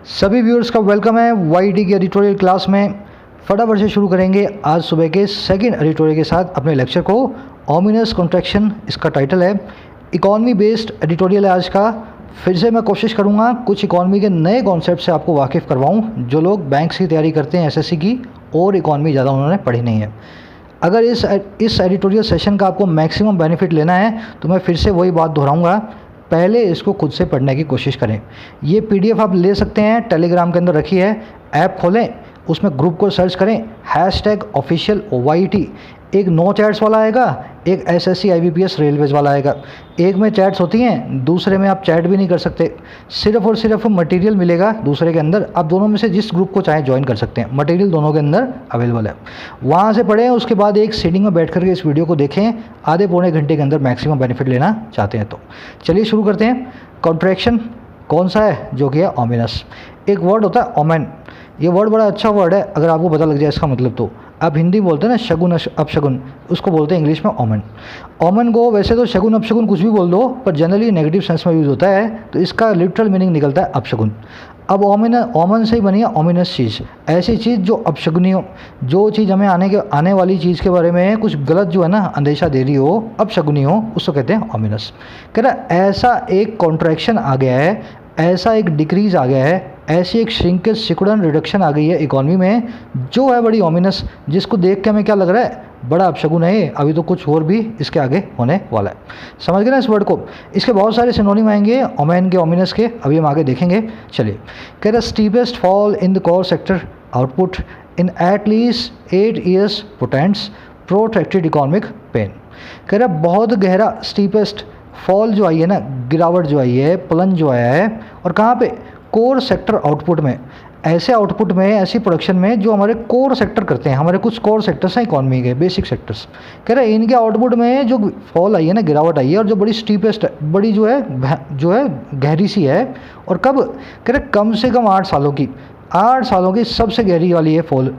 सभी व्यूअर्स का वेलकम है वाईटी की एडिटोरियल क्लास में। फटाफट से शुरू करेंगे आज सुबह के सेकंड एडिटोरियल के साथ अपने लेक्चर को। ऑमिनस कॉन्ट्रैक्शन इसका टाइटल है। इकॉनमी बेस्ड एडिटोरियल है आज का। फिर से मैं कोशिश करूंगा कुछ इकॉनमी के नए कॉन्सेप्ट से आपको वाकिफ़ करवाऊं जो लोग बैंक्स की तैयारी करते हैं, एसएससी की, और इकॉनमी ज़्यादा उन्होंने पढ़ी नहीं है। अगर इस एडिटोरियल सेशन का आपको मैक्सिमम बेनिफिट लेना है तो मैं फिर से वही बात दोहराऊंगा, पहले इसको खुद से पढ़ने की कोशिश करें। ये पीडीएफ आप ले सकते हैं, टेलीग्राम के अंदर रखी है। ऐप खोलें, उसमें ग्रुप को सर्च करें, #official_YT। एक नो चैट्स वाला आएगा, एक एसएससी आईबीपीएस रेलवेज वाला आएगा। एक में चैट्स होती हैं, दूसरे में आप चैट भी नहीं कर सकते। सिर्फ और सिर्फ मटेरियल मिलेगा दूसरे के अंदर। आप दोनों में से जिस ग्रुप को चाहें ज्वाइन कर सकते हैं। मटेरियल दोनों के अंदर अवेलेबल है, वहाँ से पढ़ें। उसके बाद एक सीटिंग में बैठ करके इस वीडियो को देखें। आधे पौने घंटे के अंदर मैक्सिमम बेनिफिट लेना चाहते हैं तो चलिए शुरू करते हैं। कॉन्ट्रैक्शन कौन सा है? जो कि है ऑमिनस। एक वर्ड होता है ओमेन। ये वर्ड बड़ा अच्छा वर्ड है, अगर आपको पता लग जाए इसका मतलब तो। आप हिंदी बोलते हैं ना शगुन अपशगुन, उसको बोलते हैं इंग्लिश में ओमेन। ओमेन को वैसे तो शगुन अपशगुन कुछ भी बोल दो, पर जनरली नेगेटिव सेंस में यूज़ होता है, तो इसका लिटरल मीनिंग निकलता है अपशगुन। अब ओमन से ही बनी है ओमिनस चीज़। ऐसी चीज़ जो अपशगुनी हो, जो चीज़ हमें आने वाली चीज़ के बारे में कुछ गलत जो है ना अंदेशा दे रही हो, अपशगुनी हो, उसको कहते हैं ओमिनस। कह रहा ऐसा एक कॉन्ट्रैक्शन आ गया है, ऐसा एक डिक्रीज़ आ गया है, ऐसी एक श्रिंकेज सिकुड़न रिडक्शन आ गई है इकॉनमी में जो है बड़ी ओमिनस, जिसको देख के हमें क्या लग रहा है? बड़ा अपशगुन है ये। अभी तो कुछ और भी इसके आगे होने वाला है। समझ गए ना इस वर्ड को? इसके बहुत सारे सिनोनिम आएंगे ओमेन के, ओमिनस के, अभी हम आगे देखेंगे। चलिए, कह रहा steepest fall in the core sector output in at least 8 years portends protracted economic pain. कह रहा बहुत गहरा स्टीपेस्ट फॉल जो आई है ना, गिरावट जो आई है, प्लंज जो आया है, और कहाँ पे? कोर सेक्टर आउटपुट में। ऐसे आउटपुट में, ऐसी प्रोडक्शन में जो हमारे कोर सेक्टर करते हैं। हमारे कुछ कोर सेक्टर्स हैं इकॉनमी के, बेसिक सेक्टर्स। कह रहे हैं इनके आउटपुट में जो फॉल आई है ना, गिरावट आई है, और जो बड़ी स्टीपेस्ट, बड़ी जो है गहरी सी है। और कब? कह रहे कम से कम 8 सालों की, 8 सालों की सबसे गहरी वाली है फॉल।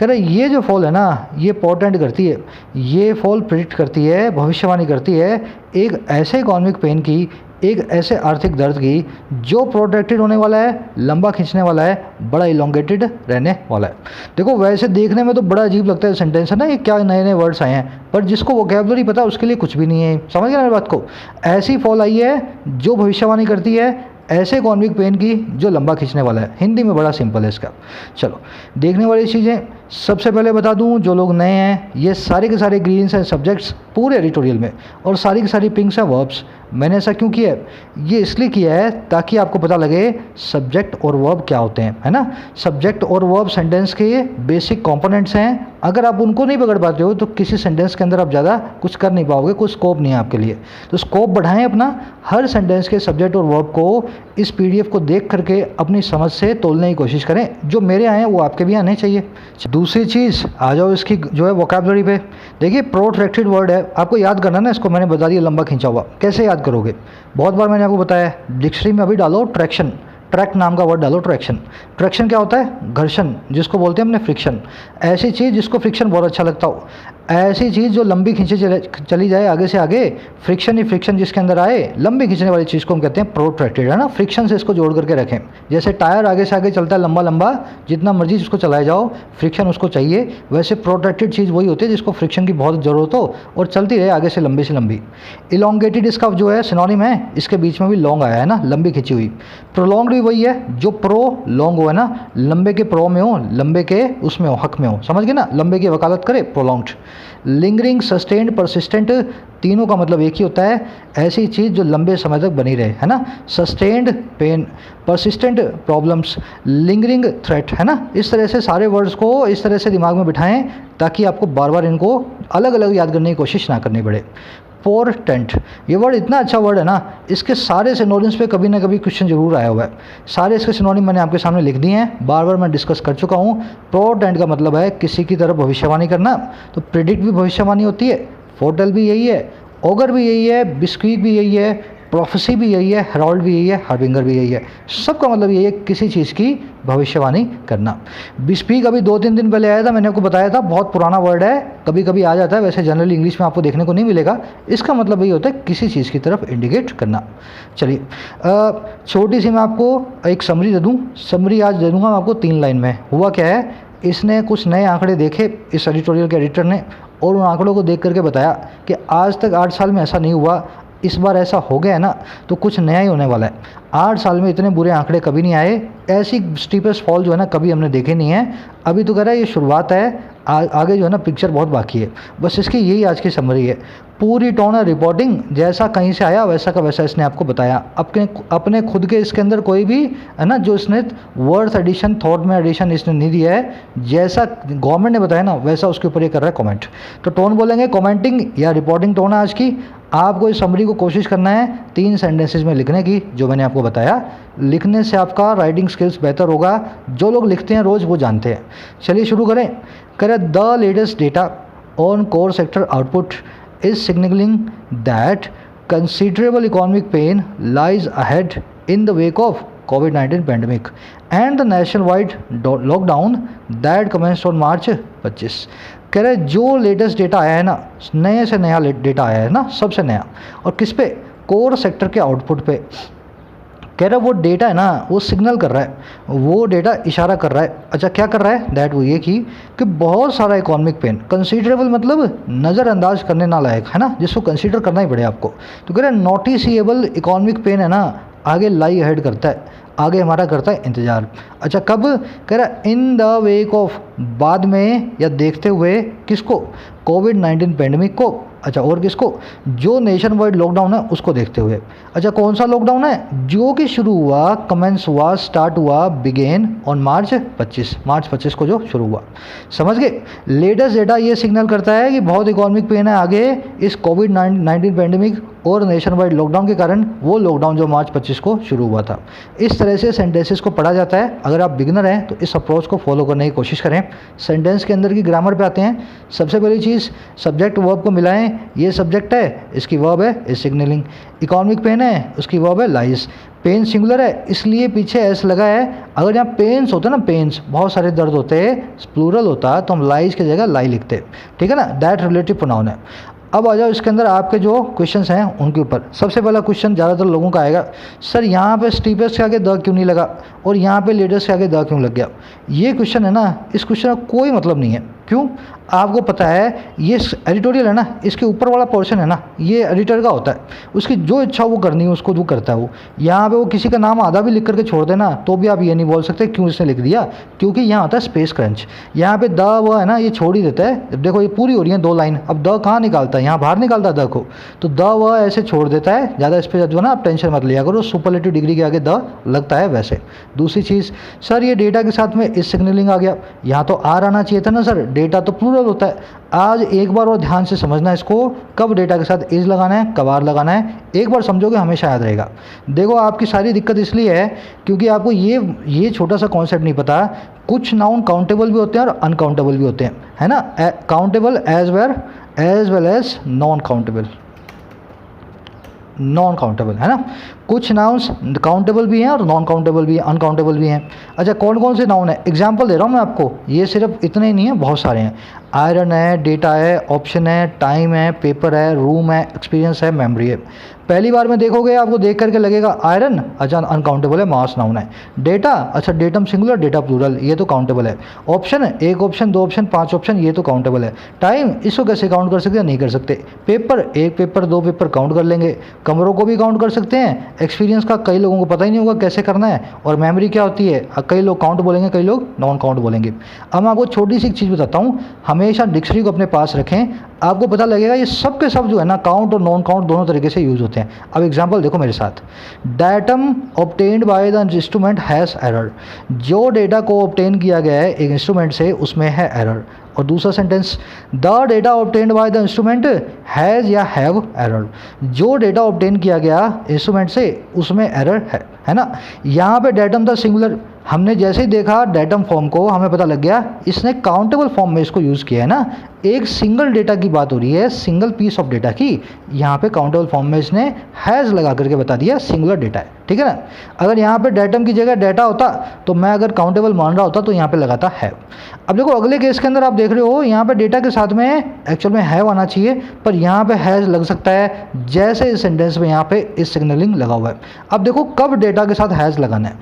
कह रहे ये जो फॉल है ना, ये पोर्टेंट करती है, ये फॉल प्रिडिक्ट करती है, भविष्यवाणी करती है एक ऐसे इकोनॉमिक पेन की, एक ऐसे आर्थिक दर्द की जो प्रोट्रैक्टेड होने वाला है, लंबा खींचने वाला है, बड़ा इलोंगेटेड रहने वाला है। देखो वैसे देखने में तो बड़ा अजीब लगता है सेंटेंस है ना, ये क्या नए नए वर्ड्स आए हैं, पर जिसको वोकैबुलरी पता है उसके लिए कुछ भी नहीं है। समझ गए ना मेरी बात को? ऐसी फॉल आई है जो भविष्यवाणी करती है ऐसे इकोनॉमिक पेन की जो लंबा खींचने वाला है। हिंदी में बड़ा सिंपल है इसका। चलो देखने वाली चीज़ें सबसे पहले बता दूं, जो लोग नए हैं, ये सारे के सारे ग्रीन्स हैं सब्जेक्ट्स पूरे एडिटोरियल में, और सारी की सारी पिंक्स हैं वर्ब्स। मैंने ऐसा क्यों किया है? ये इसलिए किया है ताकि आपको पता लगे सब्जेक्ट और वर्ब क्या होते हैं, है ना। सब्जेक्ट और वर्ब सेंटेंस के बेसिक कंपोनेंट्स हैं। अगर आप उनको नहीं पकड़ पाते हो तो किसी सेंटेंस के अंदर आप ज़्यादा कुछ कर नहीं पाओगे, कोई स्कोप नहीं है आपके लिए। तो स्कोप बढ़ाएं अपना, हर सेंटेंस के सब्जेक्ट और वर्ब को इस पीडीएफ को देख करके अपनी समझ से तोलने की कोशिश करें। जो मेरे आए हैं वो आपके भी आने चाहिए। दूसरी चीज़ आ जाओ इसकी जो है वोकैबुलरी पे। देखिए प्रोट्रैक्टेड वर्ड है, आपको याद करना ना, इसको मैंने बता दिया लंबा खींचा हुआ। कैसे याद करोगे? बहुत बार मैंने आपको बताया, डिक्शनरी में अभी डालो ट्रैक्शन, ट्रैक नाम का वर्ड डालो, ट्रैक्शन। ट्रैक्शन क्या होता है? घर्षण, जिसको बोलते हैं हमने फ्रिक्शन। ऐसी चीज़ जिसको फ्रिक्शन बहुत अच्छा लगता हो, ऐसी चीज़ जो लंबी खींचे चली जाए आगे से आगे, फ्रिक्शन ही फ्रिक्शन जिसके अंदर आए, लंबी खींचने वाली चीज़ को हम कहते हैं प्रोट्रैक्टेड, है ना। फ्रिक्शन से इसको जोड़ करके रखें। जैसे टायर आगे से आगे चलता है लंबा लंबा, जितना मर्जी जिसको चलाए जाओ, फ्रिक्शन उसको चाहिए। वैसे प्रोट्रैक्टेड चीज़ वही होती है जिसको फ्रिक्शन की बहुत ज़रूरत हो और चलती रहे आगे से लंबी। इलोंगेटेड इसका जो है सिनोनिम है, इसके बीच में भी लॉन्ग आया है ना, लंबी खिंची हुई। प्रोलॉन्ग्ड भी वही है, जो प्रो लॉन्ग हो, है ना, लंबे के प्रो में हो, लंबे के उसमें हो, हक में हो। समझ गए ना? लंबे की वकालत करे, प्रोलॉन्ग्ड। लिंगरिंग, सस्टेन्ड, परसिस्टेंट, तीनों का मतलब एक ही होता है, ऐसी चीज़ जो लंबे समय तक बनी रहे, है ना। Sustained pain, persistent problems, lingering threat, है ना। इस तरह से सारे वर्ड्स को इस तरह से दिमाग में बिठाएं ताकि आपको बार बार इनको अलग अलग याद करने की कोशिश ना करनी पड़े। पोर्टेंट, ये वर्ड इतना अच्छा वर्ड है ना, इसके सारे सिनोनिम्स पे कभी ना कभी क्वेश्चन जरूर आया हुआ है। सारे इसके सिनोनिम मैंने आपके सामने लिख दिए हैं, बार बार मैं डिस्कस कर चुका हूँ। पोर्टेंट का मतलब है किसी की तरफ भविष्यवाणी करना, तो प्रिडिक्ट भी भविष्यवाणी होती है, फोरटेल भी यही है, ओगर भी यही है, बिस्क्वीक भी यही है, प्रोफेसी भी यही है, हेराल्ड भी यही है, हार्बिंगर भी यही है। सबका मतलब यही है किसी चीज़ की भविष्यवाणी करना। बिस्पीक अभी 2-3 दिन पहले आया था, मैंने आपको बताया था, बहुत पुराना वर्ड है, कभी कभी आ जाता है, वैसे जनरली इंग्लिश में आपको देखने को नहीं मिलेगा। इसका मतलब यही होता है किसी चीज़ की तरफ इंडिकेट करना। चलिए छोटी सी मैं आपको एक समरी दे दूँ। समरी आज दे दूँगा मैं आपको 3 लाइन में। हुआ क्या है, इसने कुछ नए आंकड़े देखे, इस एडिटोरियल के एडिटर ने, और उन आंकड़ों को देख करके बताया कि आज तक 8 साल में ऐसा नहीं हुआ, इस बार ऐसा हो गया है ना, तो कुछ नया ही होने वाला है। 8 साल में इतने बुरे आंकड़े कभी नहीं आए, ऐसी स्टीपेस्ट फॉल जो है ना कभी हमने देखे नहीं है। अभी तो कह रहा है ये शुरुआत है, आगे जो है ना पिक्चर बहुत बाकी है। बस इसकी यही आज की समरी है। पूरी टोन रिपोर्टिंग जैसा कहीं से आया वैसा का वैसा इसने आपको बताया। अपने खुद के इसके अंदर कोई भी है ना जो इसने वर्ड्स एडिशन, थॉट में एडिशन इसने नहीं दिया है। जैसा गवर्नमेंट ने बताया ना वैसा उसके ऊपर ये कर रहा है कमेंट। तो टोन बोलेंगे कमेंटिंग या रिपोर्टिंग टोन है आज की। आपको इस समरी को कोशिश करना है 3 सेंटेंसेस में लिखने की, जो मैंने आपको बताया। लिखने से आपका राइटिंग स्किल्स बेहतर होगा। जो लोग लिखते हैं रोज़ वो जानते हैं। चलिए शुरू करें। The latest data on core sector output is signaling that considerable economic pain lies ahead in the wake of COVID-19 pandemic and the nationwide lockdown that commenced on March 25। कह रहे जो लेटेस्ट डेटा आया है ना, नए से नया data आया है ना, सबसे नया, और किस पे, कोर सेक्टर के आउटपुट पे। कह रहा है वो डेटा है ना वो सिग्नल कर रहा है, वो डेटा इशारा कर रहा है। अच्छा क्या कर रहा है, दैट वो ये कि बहुत सारा इकोनॉमिक पेन, कंसीडरेबल मतलब नज़रअंदाज करने ना लायक, है ना, जिसको कंसीडर करना ही पड़े आपको। तो कह रहा है नोटिसेबल इकोनॉमिक पेन है ना, आगे लाई हेड करता है, आगे हमारा करता है इंतज़ार। अच्छा कब, कह रहा इन द वेक ऑफ, बाद में या देखते हुए, किसको, कोविड-19 पेंडेमिक को। अच्छा और किसको, जो नेशन वाइड लॉकडाउन है उसको देखते हुए। अच्छा कौन सा लॉकडाउन है, जो कि शुरू हुआ, कमेंस हुआ, स्टार्ट हुआ, बिगेन ऑन मार्च 25 को जो शुरू हुआ। समझ गए। लेटेस्ट डेटा ये सिग्नल करता है कि बहुत इकोनॉमिक पेन है आगे इस कोविड-19 पेंडेमिक और नेशन वाइड लॉकडाउन के कारण, वो लॉकडाउन जो मार्च 25 को शुरू हुआ था। इस तरह से सेंटेंसेस को पढ़ा जाता है। अगर आप बिगिनर हैं तो इस अप्रोच को फॉलो करने की कोशिश करें। सेंटेंस के अंदर की ग्रामर पे आते हैं। सबसे पहली चीज़, सब्जेक्ट वर्ब को मिलाएं। ये सब्जेक्ट है, इसकी वर्ब है इज सिग्नलिंग। इकोनॉमिक पेन है, उसकी वर्ब है लाइज। पेन सिंगुलर है इसलिए पीछे एस लगा है। अगर यहाँ पेन्स होता ना, पेन्स बहुत सारे दर्द होते हैं, प्लूरल होता तो हम लाइज की जगह लाई लिखते, ठीक है ना। दैट रिलेटिव प्रोनाउन है। अब आ जाओ इसके अंदर आपके जो क्वेश्चंस हैं उनके ऊपर। सबसे पहला क्वेश्चन ज़्यादातर लोगों का आएगा, सर यहाँ पे स्टीपेस्ट के आगे द क्यों नहीं लगा और यहाँ पे लेटेस्ट के आगे द क्यों लग गया। ये क्वेश्चन है ना, इस क्वेश्चन का कोई मतलब नहीं है। क्यों, आपको पता है ये एडिटोरियल है ना, इसके ऊपर वाला पोर्शन है ना, ये एडिटर का होता है। उसकी जो इच्छा वो करनी है उसको वो करता है वो। यहाँ पे वो किसी का नाम आधा भी लिख करके छोड़ देना तो भी आप ये नहीं बोल सकते क्यों इसने लिख दिया, क्योंकि यहाँ होता है स्पेस क्रंच। यहाँ पे द वो है ना, ये छोड़ ही देता है। देखो ये पूरी हो रही है 2 लाइन, अब द कहाँ निकालता है, यहाँ बाहर निकालता है द को, तो द वह ऐसे छोड़ देता है। ज़्यादा स्पेस जो है ना आप टेंशन मत लिया करो, सुपरलेटिव डिग्री के आगे द लगता है वैसे। दूसरी चीज़, सर ये डेटा के साथ में इस सिग्नलिंग आ गया, यहाँ तो आर आना चाहिए था ना सर, डेटा तो प्लूरल होता है। आज एक बार और ध्यान से समझना इसको, कब डेटा के साथ इज लगाना है, कब आर लगाना है, एक बार समझोगे हमेशा याद रहेगा। देखो आपकी सारी दिक्कत इसलिए है क्योंकि आपको ये छोटा सा कॉन्सेप्ट नहीं पता। कुछ नाउन काउंटेबल भी होते हैं और अनकाउंटेबल भी होते हैं, है ना। Countable as well as non countable, है ना। कुछ नाउन्स काउंटेबल भी हैं और नॉन काउंटेबल भी हैं, अनकाउंटेबल भी हैं। अच्छा कौन कौन से नाउन है, एग्जांपल दे रहा हूँ मैं आपको। ये सिर्फ इतने ही नहीं है, बहुत सारे हैं। आयरन है, डेटा है, ऑप्शन है, टाइम है, पेपर है, रूम है, एक्सपीरियंस है, मेमोरी है। पहली बार में देखोगे आपको देख करके लगेगा आयरन, अच्छा अनकाउंटेबल है, मास नाउन है। डेटा, अच्छा डेटम सिंगुलर, डेटा प्लूरल, ये तो काउंटेबल है। ऑप्शन, 1 ऑप्शन, 2 ऑप्शन, 5 ऑप्शन, ये तो काउंटेबल है। टाइम, इसको कैसे काउंट कर सकते हैं, नहीं कर सकते। पेपर, 1 पेपर, 2 पेपर काउंट कर लेंगे। कमरों को भी काउंट कर सकते हैं। एक्सपीरियंस का कई लोगों को पता ही नहीं होगा कैसे करना है। और मेमोरी क्या होती है, कई लोग काउंट बोलेंगे, कई लोग नॉन काउंट बोलेंगे। अब मैं आपको छोटी सी एक चीज़ बताता हूँ, हमेशा डिक्शनरी को अपने पास रखें, आपको पता लगेगा ये सब के सब जो है ना, काउंट और नॉन काउंट दोनों तरीके से यूज़ होते हैं। अब एग्जांपल देखो मेरे साथ, datum obtained by the instrument has error. जो डेटा को ऑब्टेन किया गया है एक इंस्ट्रूमेंट से उसमें है एरर। और दूसरा sentence, the data obtained by the instrument has या हैव एरर। जो डेटा ऑब्टेन किया गया इंस्ट्रूमेंट से उसमें एरर है ना। यहाँ पे डेटम था सिंगुलर, हमने जैसे ही देखा डेटम फॉर्म को, हमें पता लग गया इसने काउंटेबल फॉर्म में इसको यूज़ किया है ना। एक सिंगल डेटा की बात हो रही है, सिंगल पीस ऑफ डेटा की, यहाँ पे काउंटेबल फॉर्म में इसने हैज़ लगा करके बता दिया सिंगुलर डेटा है, ठीक है ना। अगर यहाँ पे डेटम की जगह डेटा होता तो मैं अगर काउंटेबल मान रहा होता तो यहाँ पे लगाता है। अब देखो अगले केस के अंदर आप देख रहे हो यहाँ पे डेटा के साथ में एक्चुअल में हैव आना चाहिए, पर यहाँ पे हैज़ लग सकता है, जैसे इस सेंटेंस में यहाँ पे इस सिग्नलिंग लगा हुआ है। अब देखो कब डेटा के साथ हैज़ लगाना है,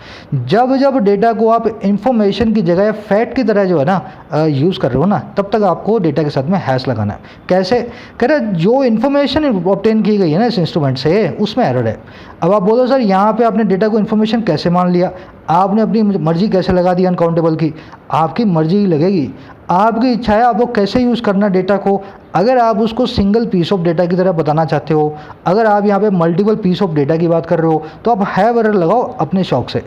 जब जब डेटा को आप इंफॉर्मेशन की जगह फैक्ट की तरह जो है ना यूज़ कर रहे हो ना, तब तक आपको डेटा के साथ में हैज़ लगाना है। कैसे कह रहे, जो इन्फॉर्मेशन ऑब्टेन की गई है ना इस इंस्ट्रूमेंट से, उसमें एरर है। अब आप बोलो सर यहाँ पे आपने डेटा को इन्फॉर्मेशन कैसे मान लिया, आपने अपनी मर्जी कैसे लगा दी अनकाउंटेबल की। आपकी मर्जी ही लगेगी, आपकी इच्छा है आपको कैसे यूज़ करना डेटा को। अगर आप उसको सिंगल पीस ऑफ डेटा की तरह बताना चाहते हो, अगर आप यहाँ पे मल्टीपल पीस ऑफ डेटा की बात कर रहे हो, तो आप हैव एरर लगाओ अपने शौक से।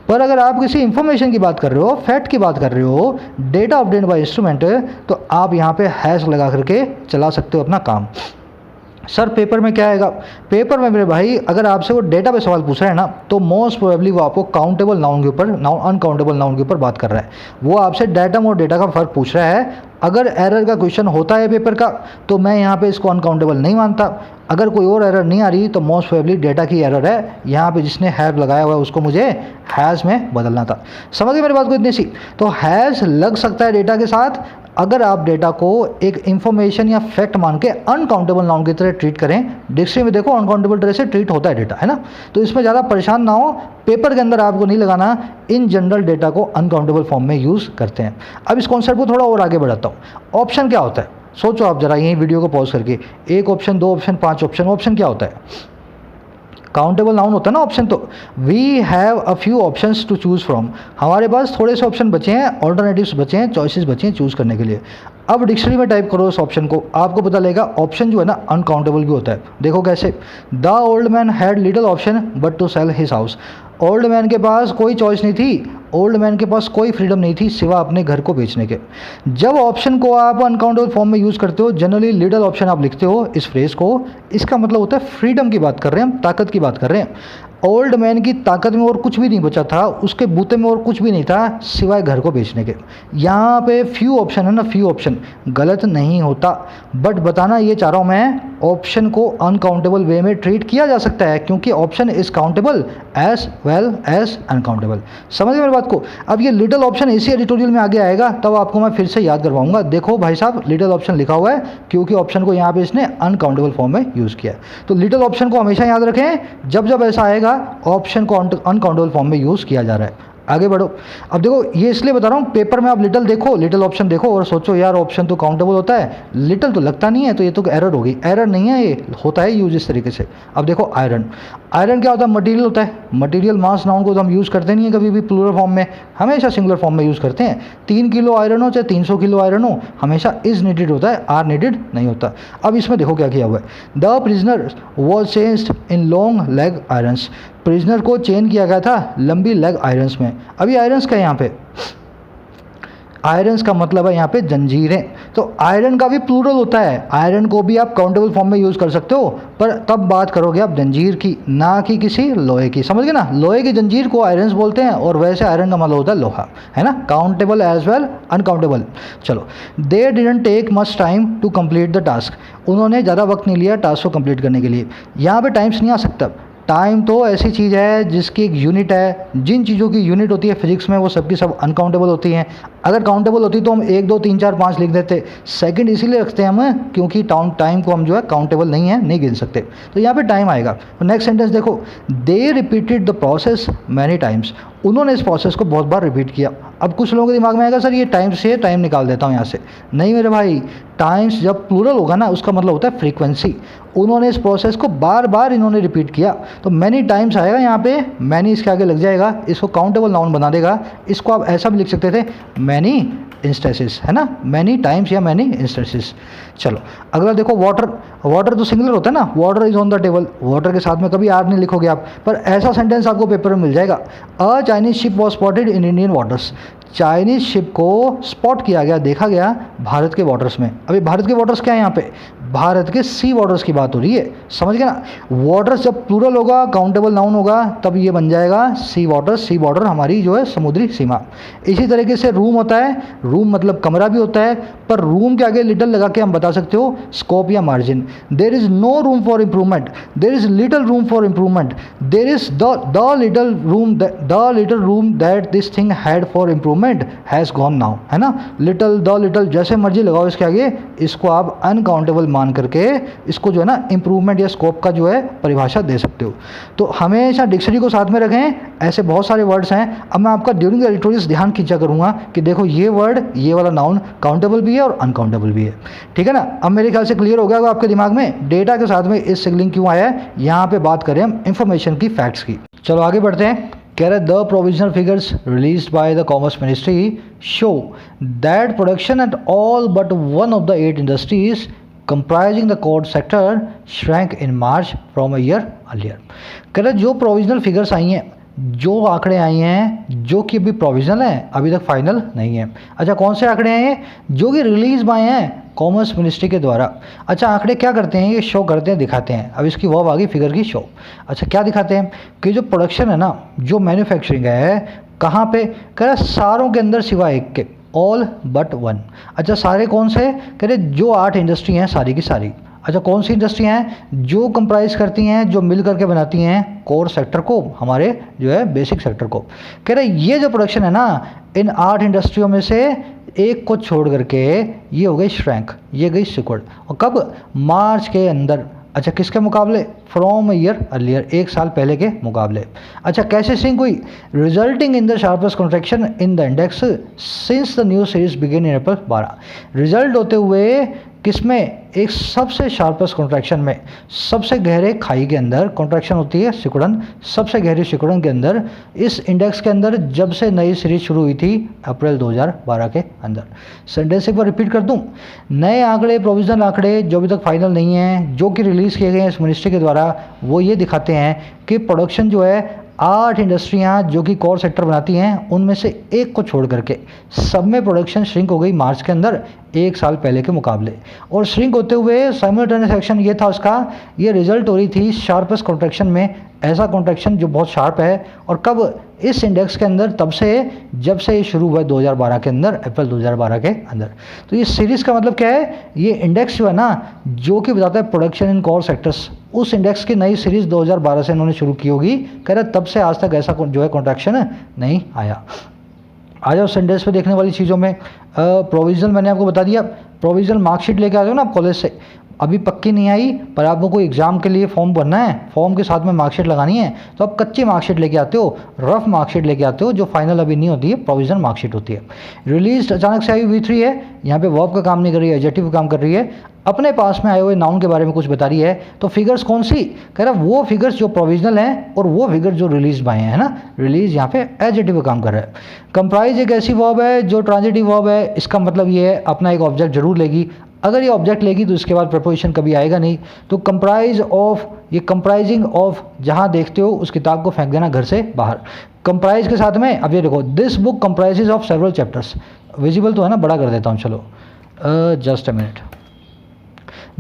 पर अगर आप किसी इन्फॉर्मेशन की बात कर रहे हो, फैक्ट की बात कर रहे हो, डेटा ऑब्टेन्ड बाय इंस्ट्रूमेंट, तो आप यहाँ पे हैज़ लगा करके चला सकते हो अपना काम। सर पेपर में क्या आएगा, पेपर में मेरे भाई अगर आपसे वो डेटा पे सवाल पूछ रहा है ना, तो मोस्ट प्रोबेबली वो आपको काउंटेबल नाउन के ऊपर, अनकाउंटेबल नाउन के ऊपर बात कर रहा है। वो आपसे डेटम और डेटा का फ़र्क पूछ रहा है। अगर एरर का क्वेश्चन होता है पेपर का, तो मैं यहाँ पे इसको अनकाउंटेबल नहीं मानता। अगर कोई और एरर नहीं आ रही तो मोस्ट प्रोबेबली डेटा की एरर है, यहाँ पे जिसने हैव लगाया हुआ है उसको मुझे हैज़ में बदलना था। समझ गए मेरी बात को इतनी सी। तो हैज़ लग सकता है डेटा के साथ अगर आप डेटा को एक इंफॉर्मेशन या फैक्ट मान के अनकाउंटेबल नाउन की तरह ट्रीट करें। डिक्शनरी में देखो अनकाउंटेबल तरह से ट्रीट होता है डेटा, है ना। तो इसमें ज़्यादा परेशान ना हो, पेपर के अंदर आपको नहीं लगाना। इन जनरल डेटा को अनकाउंटेबल फॉर्म में यूज़ करते हैं। अब इस कॉन्सेप्ट को थोड़ा और आगे बढ़ाता हूँ। ऑप्शन क्या होता है, सोचो आप जरा यही वीडियो को पॉज करके, 1 ऑप्शन, 2 ऑप्शन, 5 ऑप्शन। ऑप्शन क्या होता है, काउंटेबल नाउन होता है ना ऑप्शन। तो we have a few options to choose from, हमारे पास थोड़े से ऑप्शन बचे हैं, ऑल्टरनेटिव्स बचे हैं, चॉइसेस बचे हैं चूज़ करने के लिए। अब डिक्शनरी में टाइप करो इस ऑप्शन को, आपको पता लगेगा ऑप्शन जो है ना अनकाउंटेबल भी होता है। देखो कैसे, the old man had little option but to sell his house. Old man के पास कोई चॉइस नहीं थी, ओल्ड मैन के पास कोई फ्रीडम नहीं थी सिवा अपने घर को बेचने के। जब ऑप्शन को आप अनकाउंटेबल फॉर्म में यूज़ करते हो, जनरली लिटिल ऑप्शन आप लिखते हो इस फ्रेज को, इसका मतलब होता है फ्रीडम की बात कर रहे हैं हम, ताकत की बात कर रहे हैं। ओल्ड मैन की ताकत में और कुछ भी नहीं बचा था, उसके बूते में और कुछ भी नहीं था सिवाय घर को बेचने के। यहाँ पे फ्यू ऑप्शन है ना, फ्यू ऑप्शन गलत नहीं होता, बट बताना ये चाह रहा हूँ मैं, ऑप्शन को अनकाउंटेबल वे में ट्रीट किया जा सकता है, क्योंकि option is countable as well as uncountable. समझ गए मेरी बात को। अब ये लिटिल ऑप्शन इसी एडिटोरियल में आगे आएगा, तब आपको मैं फिर से याद करवाऊंगा। देखो भाई साहब, लिटिल ऑप्शन लिखा हुआ है क्योंकि ऑप्शन को यहाँ पे इसने अनकाउंटेबल फॉर्म में यूज़ किया। तो लिटिल ऑप्शन को हमेशा याद रखें, जब जब ऐसा आएगा ऑप्शन को अनकाउंटेबल फॉर्म में यूज़ किया जा रहा है। आगे बढ़ो। अब देखो ये इसलिए बता रहा हूँ, पेपर में आप लिटिल देखो, लिटिल ऑप्शन देखो और सोचो यार ऑप्शन तो काउंटेबल होता है, लिटिल तो लगता नहीं है, तो ये तो एरर होगी। एरर नहीं है, ये होता है यूज इस तरीके से। अब देखो आयरन, आयरन क्या होता है, मटेरियल होता है। मटेरियल मास नाउन को तो हम यूज़ करते नहीं है कभी भी प्लूरल फॉर्म में, हमेशा सिंगुलर फॉर्म में यूज़ करते हैं। 3 किलो आयरन हो चाहे 300 किलो आयरन हो, हमेशा इज नीडेड होता है, आर नीडेड नहीं होता। अब इसमें देखो क्या किया हुआ है, the prisoner was changed in long leg irons. Prisoner को चेन किया गया था लंबी लेग आयरन्स में। अभी आयरन्स का यहाँ पे, आयरन्स का मतलब है यहाँ पे जंजीरें, तो आयरन का भी प्लूरल होता है। आयरन को भी आप काउंटेबल फॉर्म में यूज़ कर सकते हो, पर तब बात करोगे आप जंजीर की, ना कि किसी लोहे की। समझ गए ना, लोहे की जंजीर को आयरन्स बोलते हैं, और वैसे आयरन का मतलब होता है लोहा, है ना। Countable as well uncountable. चलो, they didn't take much time to complete the task. उन्होंने ज़्यादा वक्त नहीं लिया टास्क को कंप्लीट करने के लिए। यहाँ पे टाइम्स नहीं आ सकता। टाइम तो ऐसी चीज़ है जिसकी एक यूनिट है। जिन चीज़ों की यूनिट होती है फिजिक्स में, वो सबकी सब अनकाउंटेबल होती हैं। अगर काउंटेबल होती तो हम 1 2 3 4 5 लिख देते। सेकंड इसीलिए रखते हैं हम, क्योंकि टाइम को हम जो है काउंटेबल नहीं है, नहीं गिन सकते। तो यहाँ पे टाइम आएगा। नेक्स्ट सेंटेंस देखो, they repeated the process many times. उन्होंने इस प्रोसेस को बहुत बार रिपीट किया। अब कुछ लोगों के दिमाग में आएगा सर ये टाइम से टाइम निकाल देता हूँ यहाँ से। नहीं मेरे भाई, टाइम्स जब प्लूरल होगा ना, उसका मतलब होता है फ्रीक्वेंसी। उन्होंने इस प्रोसेस को बार बार इन्होंने रिपीट किया, तो मैनी टाइम्स आएगा यहाँ पे। मैनी इसके आगे लग जाएगा, इसको काउंटेबल नाउन बना देगा। इसको आप ऐसा भी लिख सकते थे, मैनी इंस्टेंसेस, है ना, मैनी टाइम्स या मैनी इंस्टेंसेस। चलो अगला देखो, वाटर। वाटर तो सिंगुलर होता है ना, water is on the table. Water के साथ में कभी आर नहीं लिखोगे आप, पर ऐसा सेंटेंस आपको पेपर में मिल जाएगा। A Chinese ship was spotted in Indian waters. Chinese ship को स्पॉट किया गया, देखा गया भारत के वाटर्स में। अभी भारत के वाटर्स क्या है यहाँ पे, भारत के सी वाटर्स की बात हो रही है, समझ गए ना। वाटर्स जब प्लूरल होगा, काउंटेबल नाउन होगा, तब ये बन जाएगा सी वाटर्स। सी वाटर हमारी जो है समुद्री सीमा। इसी तरीके से रूम होता है, रूम मतलब कमरा भी होता है, पर रूम के आगे लिटिल लगा के हम बता सकते हो स्कोप या margin. There is no room for improvement, there is little room for improvement, there is the little room that this thing had for improvement has gone now, है ना। लिटिल, द लिटिल जैसे मर्जी लगाओ इसके आगे, इसको आप अनकाउंटेबल मान करके इसको जो है ना इम्प्रूवमेंट या स्कोप का जो है परिभाषा दे सकते हो। तो हमेशा डिक्शनरी को साथ में रखें, ऐसे बहुत सारे वर्ड्स हैं। अब मैं आपका ड्यूरिंग द एडिटोरियल्स ध्यान खींचा करूँगा कि देखो ये वर्ड, ये वाला नाउन काउंटेबल भी है और अनकाउंटेबल भी है, ठीक है ना। अब मेरे ख्याल से क्लियर हो गया होगा आपके दिमाग में डेटा के साथ में इस सिग्लिंग क्यों आया है। यहाँ पे बात करें हम इंफॉर्मेशन की, फैक्ट्स की। चलो आगे बढ़ते हैं। कह रहे the provisional figures released by the commerce ministry show that production at all but one of the 8 industries comprising the core sector shrank in March from a year earlier। कह रहे जो प्रोविजनल फिगर्स आई हैं, जो आंकड़े आए हैं, जो कि अभी प्रोविजनल हैं, अभी तक फाइनल नहीं है। अच्छा, कौन से आंकड़े आए हैं? जो कि रिलीज आए हैं कॉमर्स मिनिस्ट्री के द्वारा। अच्छा, आंकड़े क्या करते हैं? ये शो करते हैं, दिखाते हैं। अब इसकी वर्ब आ गई फिगर की, शो। अच्छा, क्या दिखाते हैं कि जो प्रोडक्शन है ना, जो मैन्युफैक्चरिंग है, कहाँ पे? कह रहे सारों के अंदर सिवाय एक के, ऑल बट वन। अच्छा, सारे कौन से? कह रहे जो 8 इंडस्ट्री हैं सारी की सारी। अच्छा, कौन सी इंडस्ट्री हैं? जो कंप्राइज करती हैं, जो मिल करके बनाती हैं कोर सेक्टर को, हमारे जो है बेसिक सेक्टर को। कह रहे ये जो प्रोडक्शन है ना, इन 8 इंडस्ट्रियों में से एक को छोड़ करके ये हो गई श्रैंक, ये गई सिकुड़। और कब? मार्च के अंदर। अच्छा, किसके मुकाबले? फ्रॉम ईयर अर्लियर, एक साल पहले के मुकाबले। अच्छा, कैसे श्रिंक हुई? Resulting in the sharpest contraction in the index since the new series begin in April 12। Result होते हुए किसमें? एक सबसे शार्पेस्ट कॉन्ट्रैक्शन में, सबसे गहरे खाई के अंदर कॉन्ट्रैक्शन होती है, सिकुड़न, सबसे गहरी सिकुड़न के अंदर, इस इंडेक्स के अंदर जब से नई सीरीज शुरू हुई थी अप्रैल 2012 के अंदर। सेंटेंस एक बार रिपीट कर दूं। नए आंकड़े, प्रोविजनल आंकड़े जो अभी तक फाइनल नहीं हैं, जो कि रिलीज़ किए गए हैं इस मिनिस्ट्री के द्वारा, वो ये दिखाते हैं कि प्रोडक्शन जो है 8 इंडस्ट्रियाँ जो कि कोर सेक्टर बनाती हैं, उनमें से एक को छोड़ करके सब में प्रोडक्शन श्रिंक हो गई मार्च के अंदर, एक साल पहले के मुकाबले। और श्रिंक होते हुए साइमल्टेनियस एक्शन ये था उसका, ये रिजल्ट हो रही थी शार्पेस्ट कॉन्ट्रैक्शन में, ऐसा कॉन्ट्रैक्शन जो बहुत शार्प है। और कब? इस इंडेक्स के अंदर, तब से जब से ये शुरू हुआ 2012 के अंदर, अप्रैल 2012 के अंदर। तो ये सीरीज़ का मतलब क्या है? ये इंडेक्स जो है ना, जो कि बताता है प्रोडक्शन इन कोर सेक्टर्स, उस इंडेक्स की नई सीरीज़ 2012 से इन्होंने शुरू की होगी। कह रहे तब से आज तक ऐसा जो है कॉन्ट्रैक्शन नहीं आया। आ जाओ सेंटेंस पे देखने वाली चीज़ों में। प्रोविजनल मैंने आपको बता दिया, प्रोविजनल मार्कशीट लेके आते हो ना आप कॉलेज से, अभी पक्की नहीं आई, पर आपको कोई एग्ज़ाम के लिए फॉर्म भरना है, फॉर्म के साथ में मार्कशीट लगानी है, तो आप कच्ची मार्कशीट लेके आते हो, रफ मार्कशीट लेके आते हो, जो फाइनल अभी नहीं होती है, प्रोविजनल मार्कशीट होती है। रिलीज अचानक से आई V3 है, यहाँ पे वर्ब का काम नहीं कर रही है, एडजेक्टिव का काम कर रही है, अपने पास में आए हुए नाउन के बारे में कुछ बता रही है। तो फिगर्स कौन सी? कह रहा वो फिगर्स जो प्रोविजनल हैं और वो फिगर्स जो रिलीज आए हैं, है ना। रिलीज यहाँ पे एडजेक्टिव का काम कर रहा है। कंप्राइज एक ऐसी वर्ब है जो ट्रांजिटिव वर्ब है, इसका मतलब ये है अपना एक ऑब्जेक्ट जरूर लेगी। अगर ये ऑब्जेक्ट लेगी तो इसके बाद प्रपोजिशन कभी आएगा नहीं। तो कंप्राइज ऑफ, ये कंप्राइजिंग ऑफ जहाँ देखते हो उस किताब को फेंक देना घर से बाहर। कंप्राइज के साथ में अब ये देखो, this book comprises of several chapters, visible तो है ना, बड़ा कर देता हूँ, चलो just a minute.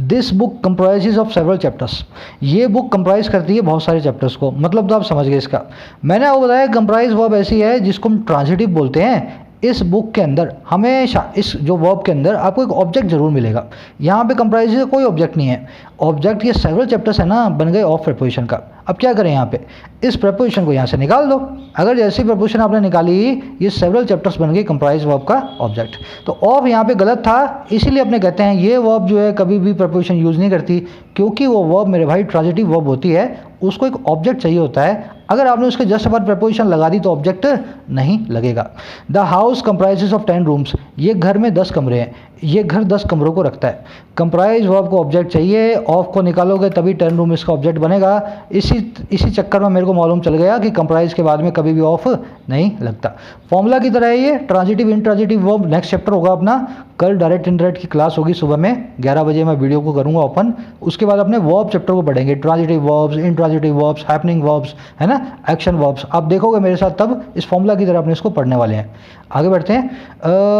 This book comprises of several chapters, ये बुक कंप्राइज करती है बहुत सारे चैप्टर्स को, मतलब तो आप समझ गए इसका। मैंने आपको बताया कंप्राइज वर्ब ऐसी है जिसको हम ट्रांजिटिव बोलते हैं। इस बुक के अंदर हमेशा इस जो वर्ब के अंदर आपको एक ऑब्जेक्ट जरूर मिलेगा। यहाँ पे कंप्राइज का कोई ऑब्जेक्ट नहीं है, ऑब्जेक्ट ये सेवरल चैप्टर्स है ना, बन गए ऑफ प्रपोजिशन का। अब क्या करें, यहाँ पे इस प्रपोजिशन को यहाँ से निकाल दो। अगर जैसी प्रपोजिशन आपने निकाली, ये सेवरल चैप्टर्स बन गए कंप्राइज वर्ब का ऑब्जेक्ट। तो ऑफ यहाँ पे गलत था, इसीलिए अपने कहते हैं ये वर्ब जो है कभी भी प्रपोजिशन यूज़ नहीं करती, क्योंकि वो वर्ब मेरे भाई ट्रांजिटिव वर्ब होती है, उसको एक ऑब्जेक्ट चाहिए होता है। अगर आपने उसके जस्ट बाद प्रपोजिशन लगा दी तो ऑब्जेक्ट नहीं लगेगा। The house comprises of 10 rooms, ये घर में 10 कमरे हैं। ये घर 10 कमरों को रखता है। कंप्राइज वर्ब को ऑब्जेक्ट चाहिए, ऑफ को निकालोगे तभी 10 रूम इसका ऑब्जेक्ट बनेगा। इसी चक्कर में मेरे को मालूम चल गया कि कंप्राइज के बाद में कभी भी ऑफ नहीं लगता। फॉर्मूला की तरह है ये, transitive intransitive verb next chapter होगा अपना। कल डायरेक्ट इनडायरेक्ट की क्लास होगी सुबह में 11 बजे, मैं वीडियो को करूँगा ओपन। उसके बाद अपने वर्ब चैप्टर को पढ़ेंगे, transitive verbs, intransitive verbs, happening verbs, है ना, एक्शन वर्ब्स। आप देखोगे मेरे साथ तब इस फॉर्मूला की तरह अपने इसको पढ़ने वाले हैं। आगे बढ़ते हैं।